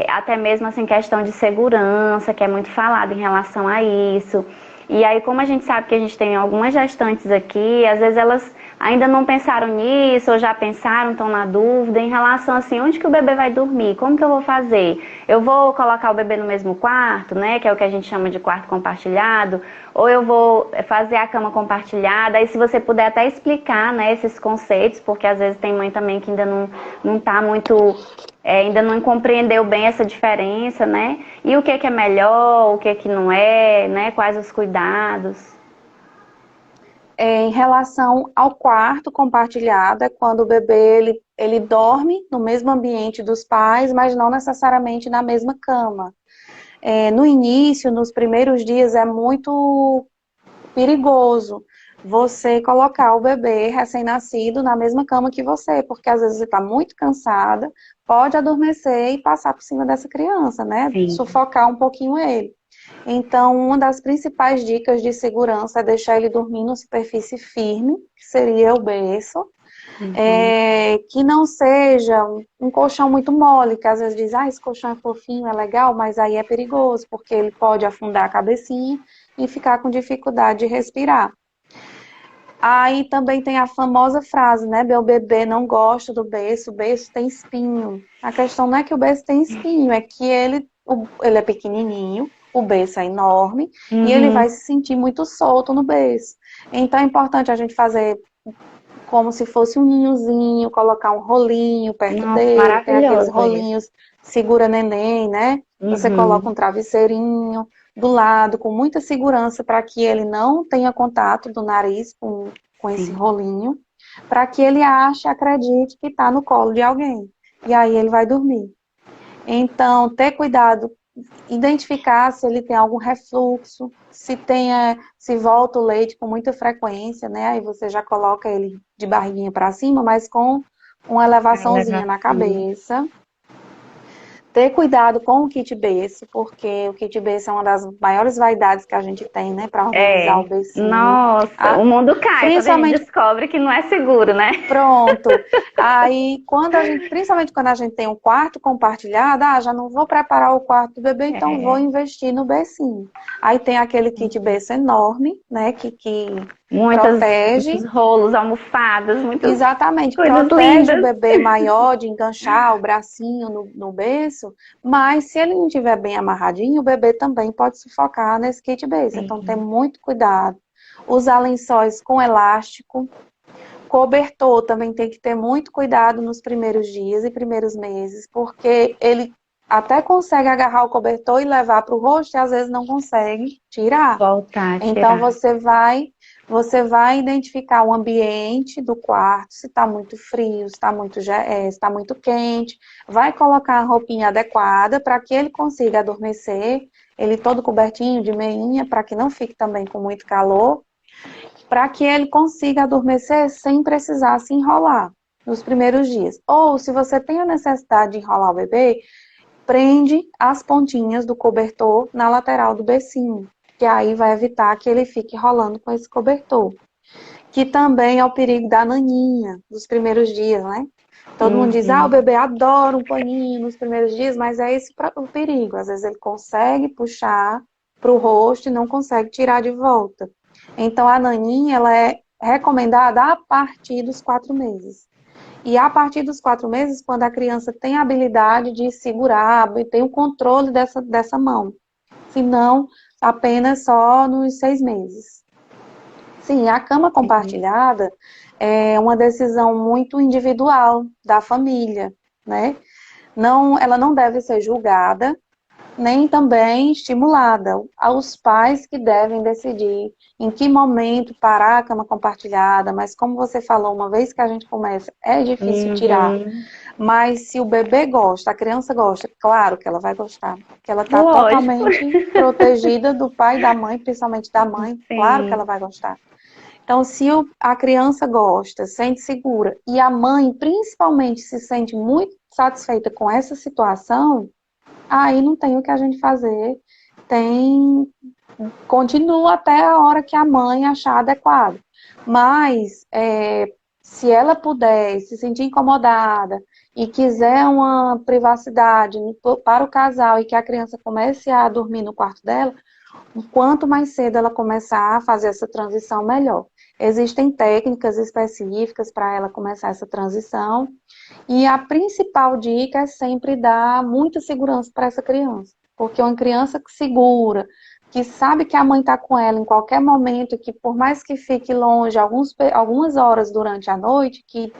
Speaker 1: até mesmo assim questão de segurança, que é muito falado em relação a isso. E aí, como a gente sabe que a gente tem algumas gestantes aqui, às vezes elas ainda não pensaram nisso, ou já pensaram, estão na dúvida em relação assim, onde que o bebê vai dormir? Como que eu vou fazer? Eu vou colocar o bebê no mesmo quarto, né, que é o que a gente chama de quarto compartilhado, ou eu vou fazer a cama compartilhada? E se você puder até explicar, né, esses conceitos, porque às vezes tem mãe também que ainda não tá muito, ainda não compreendeu bem essa diferença, né? E o que é melhor, o que não é, né? Quais os cuidados?
Speaker 2: Em relação ao quarto compartilhado, é quando o bebê ele dorme no mesmo ambiente dos pais, mas não necessariamente na mesma cama. No início, nos primeiros dias, é muito perigoso você colocar o bebê recém-nascido na mesma cama que você, porque às vezes você está muito cansada, pode adormecer e passar por cima dessa criança, né?
Speaker 1: Sim.
Speaker 2: Sufocar um pouquinho ele. Então, uma das principais dicas de segurança é deixar ele dormir numa superfície firme, que seria o berço,
Speaker 1: Uhum.
Speaker 2: que não seja um colchão muito mole, que às vezes diz, esse colchão é fofinho, é legal, mas aí é perigoso, porque ele pode afundar a cabecinha e ficar com dificuldade de respirar. Aí também tem a famosa frase, né? Meu bebê não gosta do berço, o berço tem espinho. A questão não é que o berço tem espinho, é que ele é pequenininho, o berço é enorme e ele
Speaker 1: Uhum.
Speaker 2: vai se sentir muito solto no berço. Então é importante a gente fazer como se fosse um ninhozinho, colocar um rolinho perto
Speaker 1: Nossa,
Speaker 2: dele, tem aqueles
Speaker 1: maravilhoso isso.
Speaker 2: rolinhos segura neném, né? Você coloca um
Speaker 1: Uhum.
Speaker 2: travesseirinho do lado com muita segurança para que ele não tenha contato do nariz com esse
Speaker 1: Sim.
Speaker 2: rolinho, para que ele ache, acredite que está no colo de alguém. E aí ele vai dormir. Então, ter cuidado, identificar se ele tem algum refluxo, se volta o leite com muita frequência, né? Aí você já coloca ele de barriguinha para cima, mas com uma
Speaker 1: A
Speaker 2: elevaçãozinha na
Speaker 1: elevação.
Speaker 2: cabeça. Ter cuidado com o kit berço, porque o kit berço é uma das maiores vaidades que a gente tem, né, para organizar o
Speaker 1: É.
Speaker 2: bercinho.
Speaker 1: Nossa,
Speaker 2: Ah,
Speaker 1: o mundo cai quando a gente
Speaker 2: principalmente
Speaker 1: descobre que não é seguro, né?
Speaker 2: pronto. Aí, principalmente quando a gente tem um quarto compartilhado, já não vou preparar o quarto do bebê, então vou
Speaker 1: É.
Speaker 2: investir no bercinho. Aí tem aquele kit berço enorme, né, que
Speaker 1: Muitos
Speaker 2: protege.
Speaker 1: rolos, almofadas, muitas
Speaker 2: Exatamente,
Speaker 1: coisas
Speaker 2: protege o
Speaker 1: lindas.
Speaker 2: bebê maior de enganchar o bracinho no berço, mas se ele não estiver bem amarradinho, o bebê também pode sufocar nesse kit berço. Então, tem
Speaker 1: Sim.
Speaker 2: muito cuidado. Usar lençóis com elástico. Cobertor também tem que ter muito cuidado nos primeiros dias e primeiros meses, porque ele até consegue agarrar o cobertor e levar para o rosto e às vezes não consegue tirar.
Speaker 1: Voltar a
Speaker 2: Então
Speaker 1: tirar.
Speaker 2: você vai identificar o ambiente do quarto, se está muito frio, se está muito quente, vai colocar a roupinha adequada para que ele consiga adormecer, ele todo cobertinho de meinha, para que não fique também com muito calor, para que ele consiga adormecer sem precisar se enrolar nos primeiros dias. Ou, se você tem a necessidade de enrolar o bebê, prende as pontinhas do cobertor na lateral do bercinho, que aí vai evitar que ele fique rolando com esse cobertor. Que também é o perigo da naninha nos primeiros dias, né? Todo mundo diz, o bebê adora um paninho nos primeiros dias, mas é esse o perigo. Às vezes ele consegue puxar para o rosto e não consegue tirar de volta. Então, a naninha, ela é recomendada a partir dos 4 meses. E a partir dos 4 meses, quando a criança tem a habilidade de segurar, tem o controle dessa mão. Se não, apenas só nos 6 meses. Sim, a cama compartilhada é uma decisão muito individual da família, né? Não, ela não deve ser julgada, nem também estimulada. Aos pais que devem decidir em que momento parar a cama compartilhada, mas como você falou, uma vez que a gente começa, é difícil tirar. Mas se o bebê gosta, a criança gosta, claro que ela vai gostar, porque ela está totalmente protegida do pai e da mãe, principalmente da mãe, claro que ela vai gostar. Então, se a criança gosta, sente segura, e a mãe, principalmente, se sente muito satisfeita com essa situação, aí não tem o que a gente fazer, continua até a hora que a mãe achar adequado. Mas, se ela puder se sentir incomodada e quiser uma privacidade para o casal e que a criança comece a dormir no quarto dela, quanto mais cedo ela começar a fazer essa transição, melhor. Existem técnicas específicas para ela começar essa transição, e a principal dica é sempre dar muita segurança para essa criança, porque uma criança que segura, que sabe que a mãe está com ela em qualquer momento, que por mais que fique longe algumas horas durante a noite, que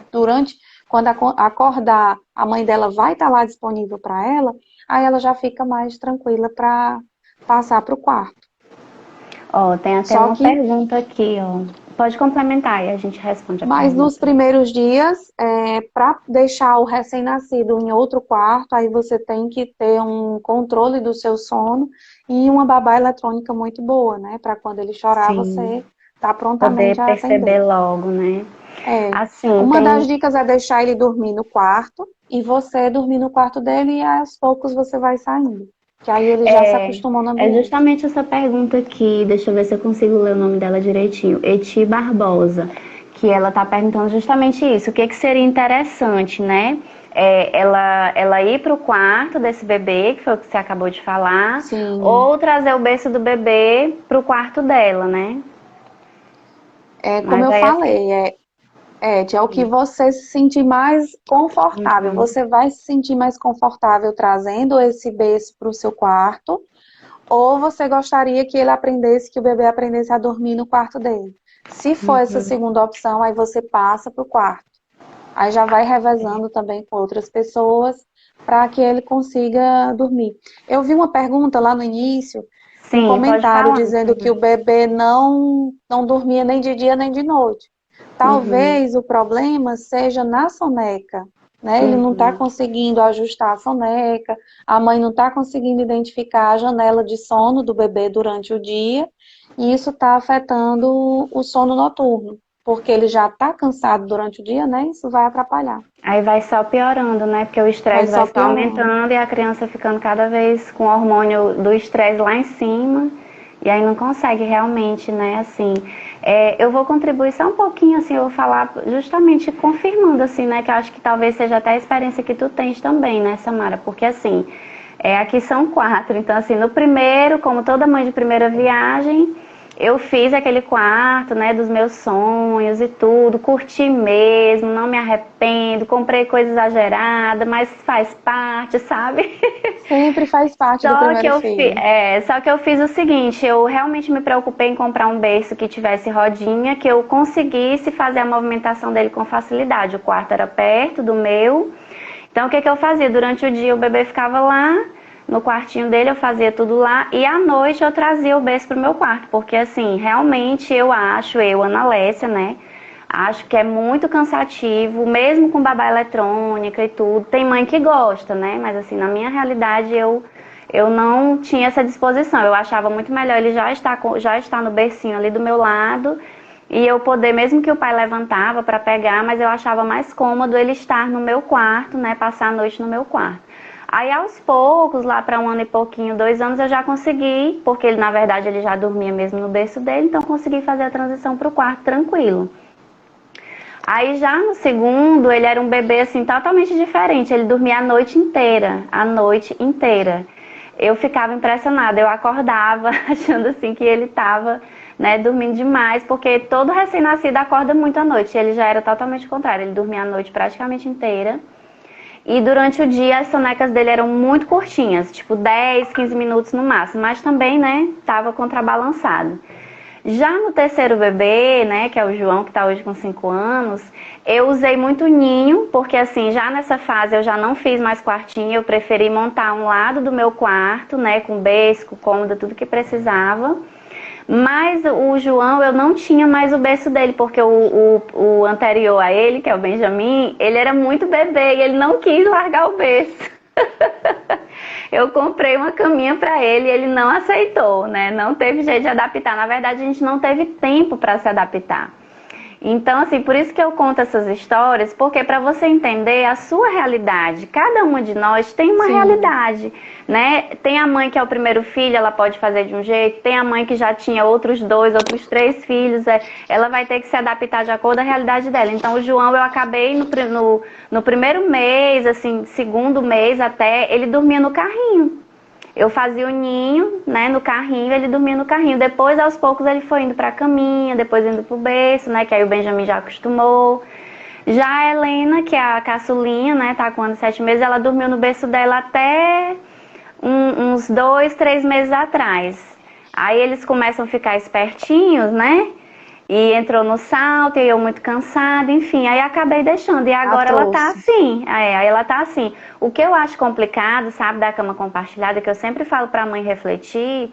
Speaker 2: quando acordar, a mãe dela vai estar lá disponível para ela, aí ela já fica mais tranquila para passar para o quarto.
Speaker 1: Tem até uma pergunta aqui, Pode complementar e a gente responde a
Speaker 2: Mas
Speaker 1: pergunta.
Speaker 2: nos primeiros dias, para deixar o recém-nascido em outro quarto, aí você tem que ter um controle do seu sono e uma babá eletrônica muito boa, né? Para quando ele chorar, você tá prontamente
Speaker 1: poder
Speaker 2: a
Speaker 1: perceber
Speaker 2: atender.
Speaker 1: logo, né? Assim,
Speaker 2: uma das dicas é deixar ele dormir no quarto e você dormir no quarto dele e aos poucos você vai saindo. Que aí ele já se acostumou no ambiente.
Speaker 1: É justamente essa pergunta aqui, deixa eu ver se eu consigo ler o nome dela direitinho. Eti Barbosa, que ela tá perguntando justamente isso. O que seria interessante, né? Ela ir para o quarto desse bebê, que foi o que você acabou de falar,
Speaker 2: Sim.
Speaker 1: ou trazer o berço do bebê para o quarto dela, né?
Speaker 2: Como eu falei, é o que você se sentir mais confortável. Você vai se sentir mais confortável trazendo esse berço para o seu quarto, ou você gostaria que o bebê aprendesse a dormir no quarto dele. Se for essa segunda opção, aí você passa para o quarto. Aí já vai revezando também com outras pessoas para que ele consiga dormir. Eu vi uma pergunta lá no início, um comentário dizendo que o bebê não dormia nem de dia nem de noite. Talvez o problema seja na soneca, né? Ele não está conseguindo ajustar a soneca, a mãe não está conseguindo identificar a janela de sono do bebê durante o dia, e isso está afetando o sono noturno, porque ele já está cansado durante o dia, né? Isso vai atrapalhar.
Speaker 1: Aí vai só piorando, né? Porque o estresse vai só aumentando e a criança ficando cada vez com o hormônio do estresse lá em cima. E aí não consegue realmente, né, assim, eu vou contribuir só um pouquinho, assim, eu vou falar justamente confirmando, assim, né, que eu acho que talvez seja até a experiência que tu tens também, né, Samara, porque, assim, aqui são 4, então, assim, no primeiro, como toda mãe de primeira viagem, eu fiz aquele quarto, né, dos meus sonhos e tudo, curti mesmo, não me arrependo, comprei coisa exagerada, mas faz parte, sabe?
Speaker 2: Sempre faz parte do primeiro filho.
Speaker 1: Só que eu fiz o seguinte, eu realmente me preocupei em comprar um berço que tivesse rodinha, que eu conseguisse fazer a movimentação dele com facilidade. O quarto era perto do meu, então o que que eu fazia? Durante o dia o bebê ficava lá, no quartinho dele, eu fazia tudo lá, e à noite eu trazia o berço pro meu quarto, porque assim, realmente eu, Ana Lécia, né, acho que é muito cansativo, mesmo com babá eletrônica e tudo. Tem mãe que gosta, né, mas assim, na minha realidade eu não tinha essa disposição, eu achava muito melhor ele já estar no bercinho ali do meu lado, e eu poder, mesmo que o pai levantava para pegar, mas eu achava mais cômodo ele estar no meu quarto, né, passar a noite no meu quarto. Aí aos poucos, lá para 1 ano e pouquinho, 2 anos, eu já consegui, porque ele na verdade ele já dormia mesmo no berço dele, então consegui fazer a transição para o quarto tranquilo. Aí já no segundo, ele era um bebê assim totalmente diferente, ele dormia a noite inteira. Eu ficava impressionada, eu acordava achando assim que ele estava, né, dormindo demais, porque todo recém-nascido acorda muito à noite, ele já era totalmente o contrário, ele dormia a noite praticamente inteira. E durante o dia as sonecas dele eram muito curtinhas, tipo 10, 15 minutos no máximo, mas também, né, tava contrabalançado. Já no terceiro bebê, né, que é o João, que tá hoje com 5 anos, eu usei muito ninho, porque assim, já nessa fase eu já não fiz mais quartinho, eu preferi montar um lado do meu quarto, né, com berço, com cômoda, tudo que precisava. Mas o João, eu não tinha mais o berço dele, porque o anterior a ele, que é o Benjamin, ele era muito bebê e ele não quis largar o berço. Eu comprei uma caminha para ele e ele não aceitou, né? Não teve jeito de adaptar. Na verdade, a gente não teve tempo para se adaptar. Então, assim, por isso que eu conto essas histórias, porque para você entender a sua realidade, cada uma de nós tem uma realidade, né? Tem a mãe que é o primeiro filho, ela pode fazer de um jeito, tem a mãe que já tinha outros 2, outros 3 filhos, ela vai ter que se adaptar de acordo com a realidade dela. Então, o João, eu acabei no primeiro mês, assim, segundo mês até, ele dormia no carrinho. Eu fazia o ninho, né, no carrinho, ele dormia no carrinho. Depois, aos poucos, ele foi indo pra caminha, depois indo pro berço, né, que aí o Benjamin já acostumou. Já a Helena, que é a caçulinha, né, tá com 1 ano e 7 meses, ela dormiu no berço dela até uns 2, 3 meses atrás. Aí eles começam a ficar espertinhos, né? E entrou no salto, e eu muito cansada, enfim, aí acabei deixando. E agora ela tá assim, aí ela tá assim. O que eu acho complicado, sabe, da cama compartilhada, que eu sempre falo pra mãe refletir,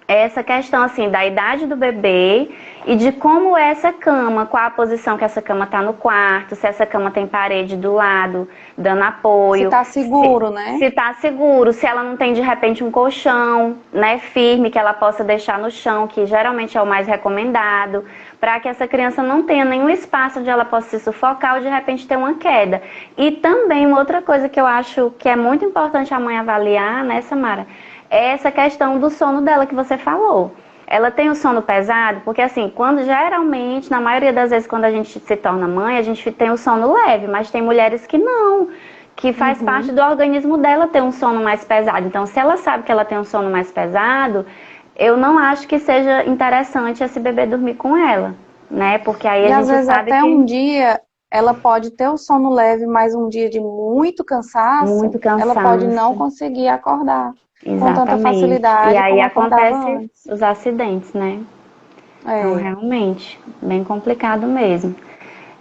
Speaker 1: é essa questão, assim, da idade do bebê e de como é essa cama, qual a posição que essa cama tá no quarto, se essa cama tem parede do lado, dando apoio.
Speaker 2: Se tá seguro, né?
Speaker 1: Se tá seguro, se ela não tem, de repente, um colchão, né, firme, que ela possa deixar no chão, que geralmente é o mais recomendado, para que essa criança não tenha nenhum espaço onde ela possa se sufocar ou, de repente, ter uma queda. E também, uma outra coisa que eu acho que é muito importante a mãe avaliar, né, Samara, é essa questão do sono dela que você falou. Ela tem o sono pesado, porque assim, quando geralmente, na maioria das vezes, quando a gente se torna mãe, a gente tem o sono leve, mas tem mulheres que não, que faz parte do organismo dela ter um sono mais pesado. Então, se ela sabe que ela tem um sono mais pesado, eu não acho que seja interessante esse bebê dormir com ela, né? Porque aí a
Speaker 2: às
Speaker 1: gente
Speaker 2: vezes
Speaker 1: sabe
Speaker 2: até
Speaker 1: que
Speaker 2: um dia ela pode ter o sono leve, mas um dia de muito cansaço,
Speaker 1: muito
Speaker 2: ela pode não
Speaker 1: cansaço.
Speaker 2: conseguir acordar com tanta
Speaker 1: Exatamente. E
Speaker 2: facilidade
Speaker 1: aí
Speaker 2: como acordava
Speaker 1: acontece
Speaker 2: antes.
Speaker 1: os acidentes, né? Então,
Speaker 2: É.
Speaker 1: realmente, bem complicado mesmo.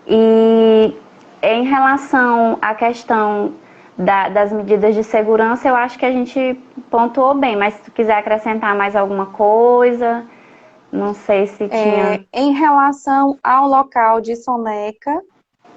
Speaker 1: E em relação à questão das medidas de segurança, eu acho que a gente pontuou bem, mas se tu quiser acrescentar mais alguma coisa, não sei se tinha.
Speaker 2: Em relação ao local de soneca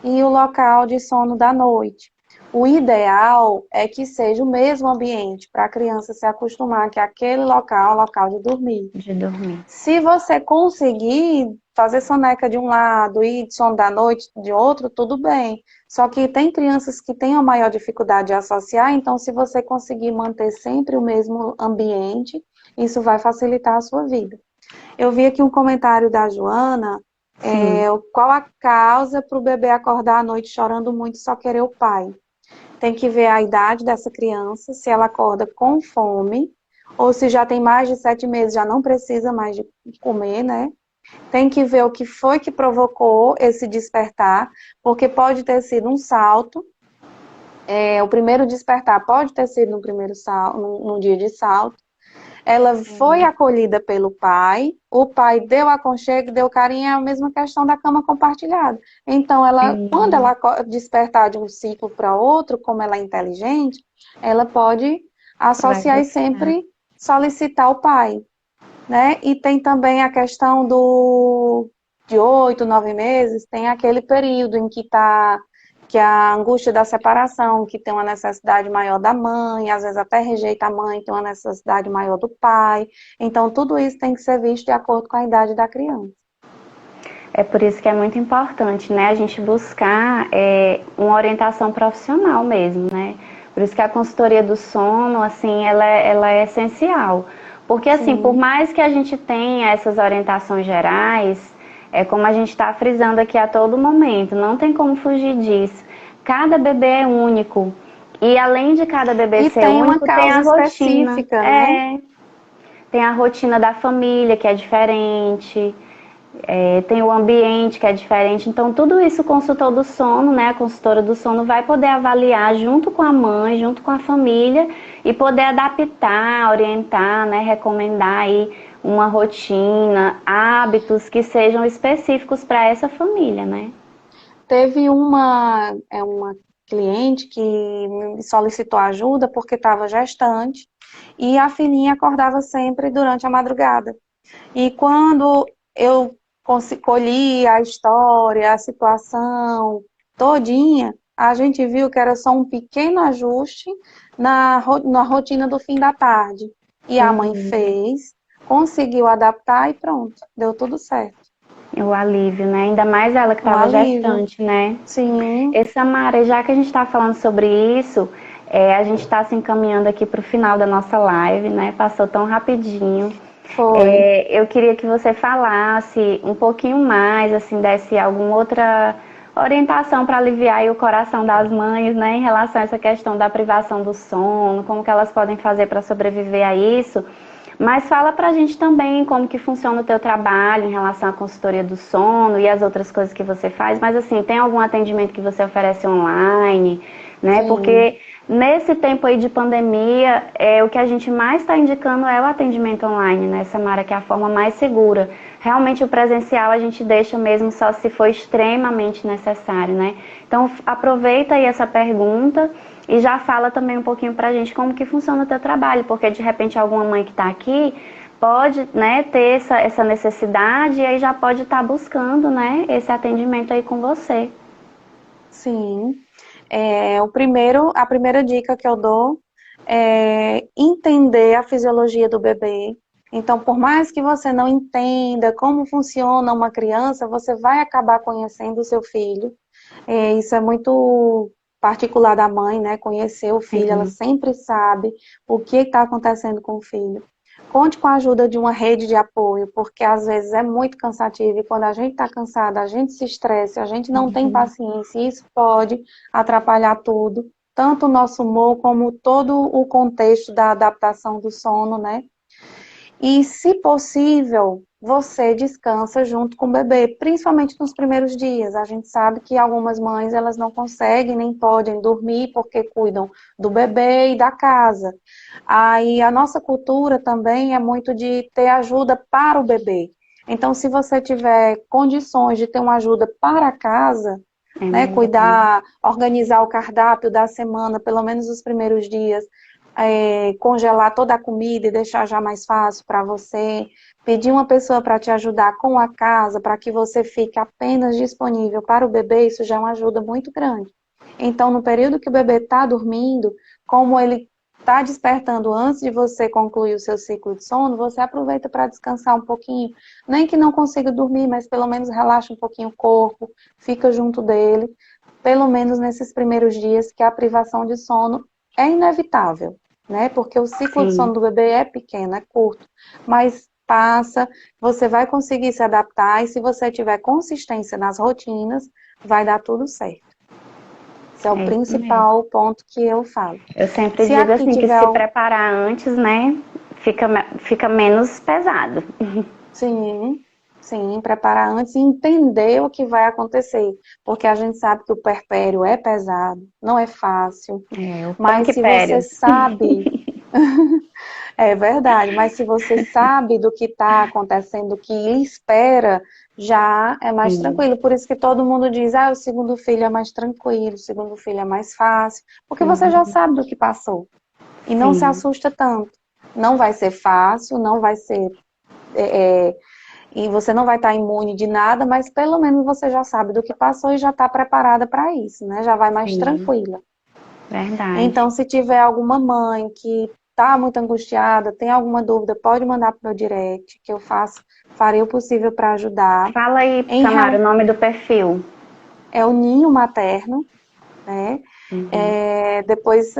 Speaker 2: e o local de sono da noite. O ideal é que seja o mesmo ambiente para a criança se acostumar que aquele local é o local de dormir.
Speaker 1: De dormir.
Speaker 2: Se você conseguir fazer soneca de um lado e sono da noite de outro, tudo bem. Só que tem crianças que têm a maior dificuldade de associar, então se você conseguir manter sempre o mesmo ambiente, isso vai facilitar a sua vida. Eu vi aqui um comentário da Joana, qual a causa para o bebê acordar à noite chorando muito e só querer o pai? Tem que ver a idade dessa criança, se ela acorda com fome, ou se já tem mais de 7 meses, já não precisa mais de comer, né? tem que ver o que foi que provocou esse despertar, porque pode ter sido um salto. O primeiro despertar pode ter sido no primeiro salto, no dia de salto. Ela foi acolhida pelo pai, o pai deu aconchego, deu carinho, é a mesma questão da cama compartilhada. Então, quando ela despertar de um ciclo para outro, como ela é inteligente, ela pode associar e sempre solicitar o pai, né? E tem também a questão de 8, 9 meses, tem aquele período em que a angústia da separação, que tem uma necessidade maior da mãe, às vezes até rejeita a mãe, tem uma necessidade maior do pai. Então, tudo isso tem que ser visto de acordo com a idade da criança.
Speaker 1: É por isso que é muito importante, né, a gente buscar uma orientação profissional mesmo, né? Por isso que a consultoria do sono, assim, ela é essencial. Porque, assim, por mais que a gente tenha essas orientações gerais, é como a gente está frisando aqui a todo momento, não tem como fugir disso. Cada bebê é único. E além de cada bebê ser único, tem a rotina.
Speaker 2: Né?
Speaker 1: Tem a rotina da família, que é diferente. Tem o ambiente que é diferente. Então, tudo isso o consultor do sono, né, a consultora do sono vai poder avaliar junto com a mãe, junto com a família e poder adaptar, orientar, né, recomendar aí uma rotina, hábitos que sejam específicos para essa família, né?
Speaker 2: Teve uma cliente que me solicitou ajuda porque estava gestante e a filhinha acordava sempre durante a madrugada. E quando eu colhi a história, a situação todinha, a gente viu que era só um pequeno ajuste na rotina do fim da tarde. E a mãe fez, conseguiu adaptar e pronto, deu tudo certo.
Speaker 1: O alívio, né? Ainda mais ela que estava gestante, né?
Speaker 2: Sim.
Speaker 1: E Samara, já que a gente está falando sobre isso, a gente está se encaminhando aqui para o final da nossa live, né? Passou tão rapidinho.
Speaker 2: Foi.
Speaker 1: Eu queria que você falasse um pouquinho mais, assim, desse alguma outra orientação para aliviar aí o coração das mães, né? Em relação a essa questão da privação do sono, como que elas podem fazer para sobreviver a isso. Mas fala pra gente também como que funciona o teu trabalho em relação à consultoria do sono e as outras coisas que você faz. Mas assim, tem algum atendimento que você oferece online, né?
Speaker 2: Sim.
Speaker 1: Porque nesse tempo aí de pandemia, o que a gente mais está indicando é o atendimento online, né, Samara? Que é a forma mais segura. Realmente o presencial a gente deixa mesmo só se for extremamente necessário, né? Então aproveita aí essa pergunta e já fala também um pouquinho pra gente como que funciona o teu trabalho, porque de repente alguma mãe que está aqui pode, né, ter essa necessidade e aí já pode estar buscando, né, esse atendimento aí com você.
Speaker 2: Sim. A primeira dica que eu dou é entender a fisiologia do bebê. Então, por mais que você não entenda como funciona uma criança, você vai acabar conhecendo o seu filho. Isso é muito particular da mãe, né? Conhecer o filho, ela sempre sabe o que está acontecendo com o filho. Conte com a ajuda de uma rede de apoio, porque às vezes é muito cansativo e quando a gente está cansada, a gente se estressa, a gente não tem paciência e isso pode atrapalhar tudo, tanto o nosso humor como todo o contexto da adaptação do sono, né? E, se possível, você descansa junto com o bebê, principalmente nos primeiros dias. A gente sabe que algumas mães, elas não conseguem nem podem dormir porque cuidam do bebê e da casa. Aí, a nossa cultura também é muito de ter ajuda para o bebê. Então, se você tiver condições de ter uma ajuda para a casa, né, cuidar, organizar o cardápio da semana, pelo menos os primeiros dias, congelar toda a comida e deixar já mais fácil para você, pedir uma pessoa para te ajudar com a casa, para que você fique apenas disponível para o bebê, isso já é uma ajuda muito grande. Então, no período que o bebê está dormindo, como ele está despertando antes de você concluir o seu ciclo de sono, você aproveita para descansar um pouquinho, nem que não consiga dormir, mas pelo menos relaxa um pouquinho o corpo, fica junto dele, pelo menos nesses primeiros dias que a privação de sono é inevitável, né? Porque o ciclo de sono do bebê é pequeno, é curto, mas passa, você vai conseguir se adaptar e se você tiver consistência nas rotinas, vai dar tudo certo. Esse é o principal ponto que eu falo.
Speaker 1: Eu sempre digo assim, que se preparar antes, né, fica menos pesado.
Speaker 2: Sim, Sim, preparar antes e entender o que vai acontecer, porque a gente sabe que o puerpério é pesado, não é fácil,
Speaker 1: O
Speaker 2: mas
Speaker 1: punk
Speaker 2: se você
Speaker 1: périos.
Speaker 2: sabe, é verdade, mas se você sabe do que está acontecendo, do que espera, já é mais
Speaker 1: Sim.
Speaker 2: tranquilo. Por isso que todo mundo diz, o segundo filho é mais tranquilo, o segundo filho é mais fácil, porque você já
Speaker 1: Uhum.
Speaker 2: sabe do que passou e não se
Speaker 1: Sim,
Speaker 2: assusta tanto. Não vai ser fácil, não vai ser. E você não vai estar imune de nada, mas pelo menos você já sabe do que passou e já está preparada para isso, né? Já vai mais
Speaker 1: sim,
Speaker 2: tranquila.
Speaker 1: verdade.
Speaker 2: Então, se tiver alguma mãe que está muito angustiada, tem alguma dúvida, pode mandar para o meu direct, que eu farei o possível para ajudar.
Speaker 1: Fala aí,
Speaker 2: Em,
Speaker 1: Samara, o nome do perfil.
Speaker 2: é o Ninho Materno, né?
Speaker 1: Uhum.
Speaker 2: Depois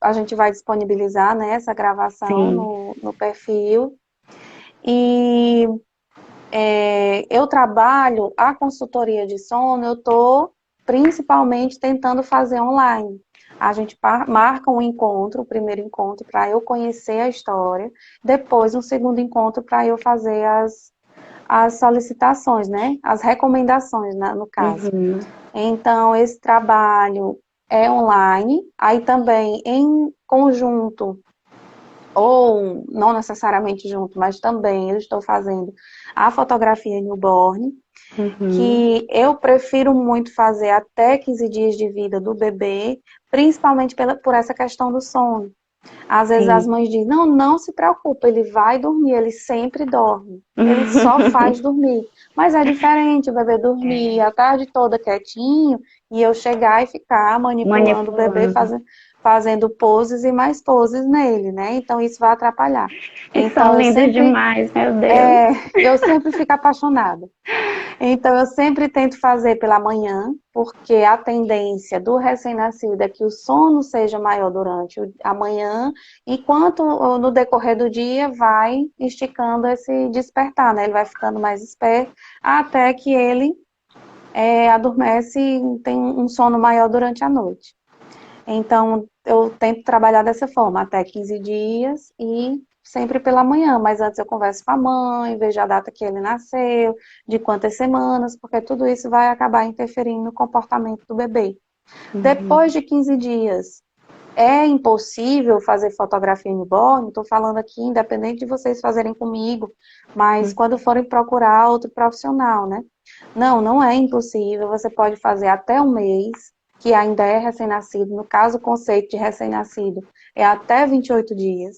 Speaker 2: a gente vai disponibilizar, né, essa gravação
Speaker 1: Sim.
Speaker 2: no perfil. E eu trabalho a consultoria de sono, eu estou principalmente tentando fazer online. A gente marca um encontro, o primeiro encontro, para eu conhecer a história, depois um segundo encontro para eu fazer as solicitações, né? As recomendações, no caso.
Speaker 1: Uhum.
Speaker 2: Então, esse trabalho é online, aí também em conjunto ou não necessariamente junto, mas também eu estou fazendo a fotografia newborn,
Speaker 1: Uhum.
Speaker 2: que eu prefiro muito fazer até 15 dias de vida do bebê, principalmente por essa questão do sono. Às vezes as
Speaker 1: Sim.
Speaker 2: mães dizem, não, não se preocupe, ele vai dormir, ele sempre dorme, ele só faz dormir. Mas é diferente o bebê dormir a tarde toda quietinho e eu chegar e ficar manipulando o bebê,
Speaker 1: Manipulando.
Speaker 2: fazendo poses e mais poses nele, né? Então isso vai atrapalhar.
Speaker 1: E
Speaker 2: Então
Speaker 1: são lindos demais, meu Deus.
Speaker 2: eu sempre fico apaixonada. Então, eu sempre tento fazer pela manhã, porque a tendência do recém-nascido é que o sono seja maior durante a manhã, enquanto no decorrer do dia vai esticando esse despertar, né? Ele vai ficando mais esperto, até que ele adormece e tem um sono maior durante a noite. Então, eu tento trabalhar dessa forma, até 15 dias e sempre pela manhã, mas antes eu converso com a mãe, vejo a data que ele nasceu, de quantas semanas, porque tudo isso vai acabar interferindo no comportamento do bebê.
Speaker 1: Uhum.
Speaker 2: Depois de 15 dias, é impossível fazer fotografia newborn? Estou falando aqui, independente de vocês fazerem comigo, mas quando forem procurar outro profissional, né? Não, não é impossível, você pode fazer até um mês, que ainda é recém-nascido, no caso o conceito de recém-nascido é até 28 dias,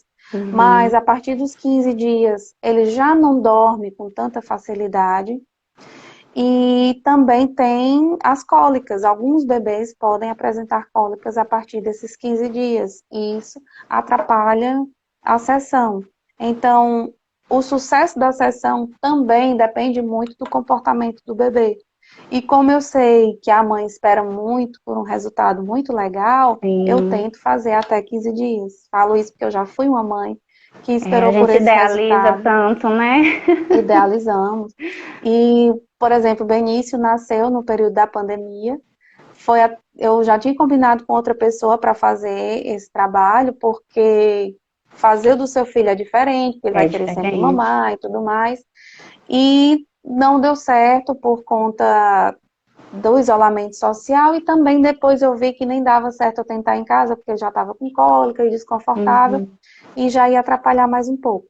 Speaker 2: mas
Speaker 1: Uhum.
Speaker 2: a partir dos 15 dias ele já não dorme com tanta facilidade, e também tem as cólicas. Alguns bebês podem apresentar cólicas a partir desses 15 dias, e isso atrapalha a sessão. Então, o sucesso da sessão também depende muito do comportamento do bebê. E como eu sei que a mãe espera muito por um resultado muito legal, eu
Speaker 1: Sim.
Speaker 2: tento fazer até 15 dias. Falo isso porque eu já fui uma mãe que
Speaker 1: A
Speaker 2: esperou por
Speaker 1: gente
Speaker 2: esse
Speaker 1: idealiza
Speaker 2: resultado.
Speaker 1: tanto, né?
Speaker 2: Idealizamos. E, por exemplo, o Benício nasceu no período da pandemia. Eu já tinha combinado com outra pessoa para fazer esse trabalho, porque fazer o do seu filho é diferente, porque ele
Speaker 1: É
Speaker 2: vai querer sempre
Speaker 1: diferente.
Speaker 2: mamar e tudo mais. E não deu certo por conta do isolamento social e também depois eu vi que nem dava certo eu tentar em casa, porque eu já estava com cólica e desconfortável
Speaker 1: Uhum.
Speaker 2: e já ia atrapalhar mais um pouco.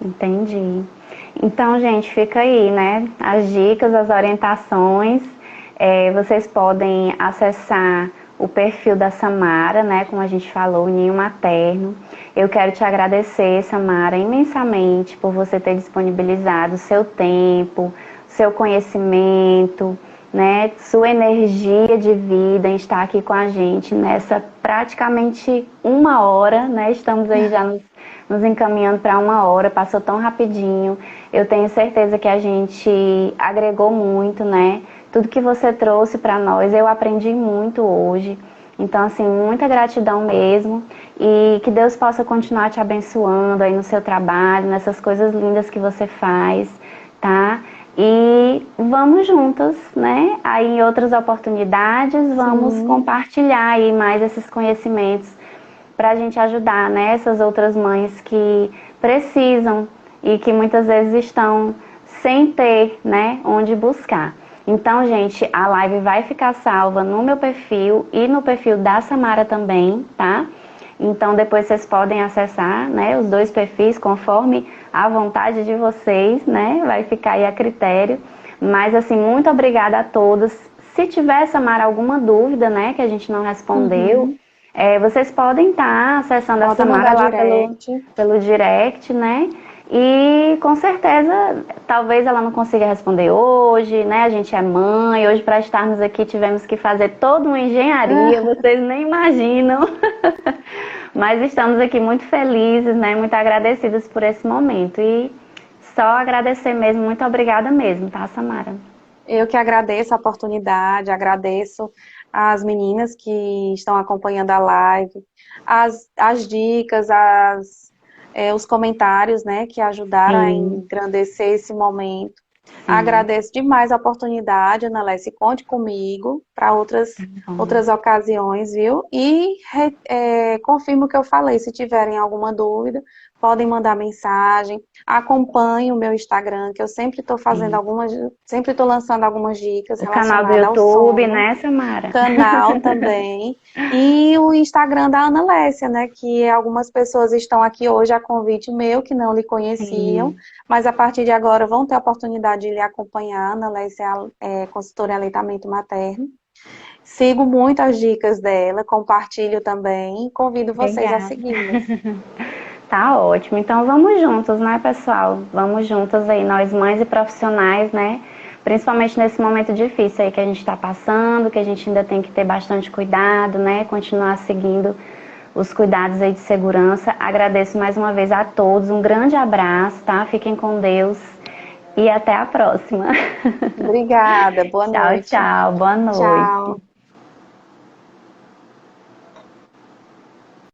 Speaker 1: Entendi. Então, gente, fica aí, né? As dicas, as orientações. Vocês podem acessar o perfil da Samara, né? Como a gente falou, o Ninho Materno. Eu quero te agradecer, Samara, imensamente por você ter disponibilizado o seu tempo, seu conhecimento, né? Sua energia de vida em estar aqui com a gente nessa praticamente uma hora, né? Estamos aí já nos encaminhando para uma hora, passou tão rapidinho. Eu tenho certeza que a gente agregou muito, né? Tudo que você trouxe para nós, eu aprendi muito hoje. Então, assim, muita gratidão mesmo. E que Deus possa continuar te abençoando aí no seu trabalho, nessas coisas lindas que você faz, tá? E vamos juntos, né? Aí em outras oportunidades, vamos
Speaker 2: Sim,
Speaker 1: compartilhar aí mais esses conhecimentos para a gente ajudar, né, essas outras mães que precisam e que muitas vezes estão sem ter, né, onde buscar. Então, gente, a live vai ficar salva no meu perfil e no perfil da Samara também, tá? Então, depois vocês podem acessar, né, os dois perfis conforme a vontade de vocês, né? Vai ficar aí a critério. Mas, assim, muito obrigada a todos. Se tiver, Samara, alguma dúvida, né, que a gente não respondeu, vocês podem estar acessando a Samara lá pelo direct, né? E com certeza, talvez ela não consiga responder hoje, né? A gente é mãe, hoje para estarmos aqui tivemos que fazer toda uma engenharia, vocês nem imaginam. Mas estamos aqui muito felizes, né? Muito agradecidos por esse momento. E só agradecer mesmo, muito obrigada mesmo, tá, Samara?
Speaker 2: Eu que agradeço a oportunidade, agradeço as meninas que estão acompanhando a live, as dicas, os comentários, né, que ajudaram a engrandecer esse momento. Agradeço demais a oportunidade, Ana Lécia, conte comigo para outras ocasiões, viu? E confirmo o que eu falei, se tiverem alguma dúvida, podem mandar mensagem, acompanhe o meu Instagram, que eu sempre estou fazendo sempre estou lançando algumas dicas relacionadas ao sono.
Speaker 1: O canal do YouTube, né, Samara?
Speaker 2: Canal também. E o Instagram da Ana Lécia, né, que algumas pessoas estão aqui hoje a convite meu, que não lhe conheciam, mas a partir de agora vão ter a oportunidade de lhe acompanhar. Ana Lécia é consultora em aleitamento materno. Sigo muito as dicas dela, compartilho também, convido vocês a segui-las.
Speaker 1: Tá ótimo. Então vamos juntos, né, pessoal? Vamos juntos aí, nós mães e profissionais, né? Principalmente nesse momento difícil aí que a gente está passando, que a gente ainda tem que ter bastante cuidado, né? Continuar seguindo os cuidados aí de segurança. Agradeço mais uma vez a todos, um grande abraço, tá? Fiquem com Deus e até a próxima.
Speaker 2: Obrigada, boa noite.
Speaker 1: Tchau, tchau, boa noite.
Speaker 2: Tchau.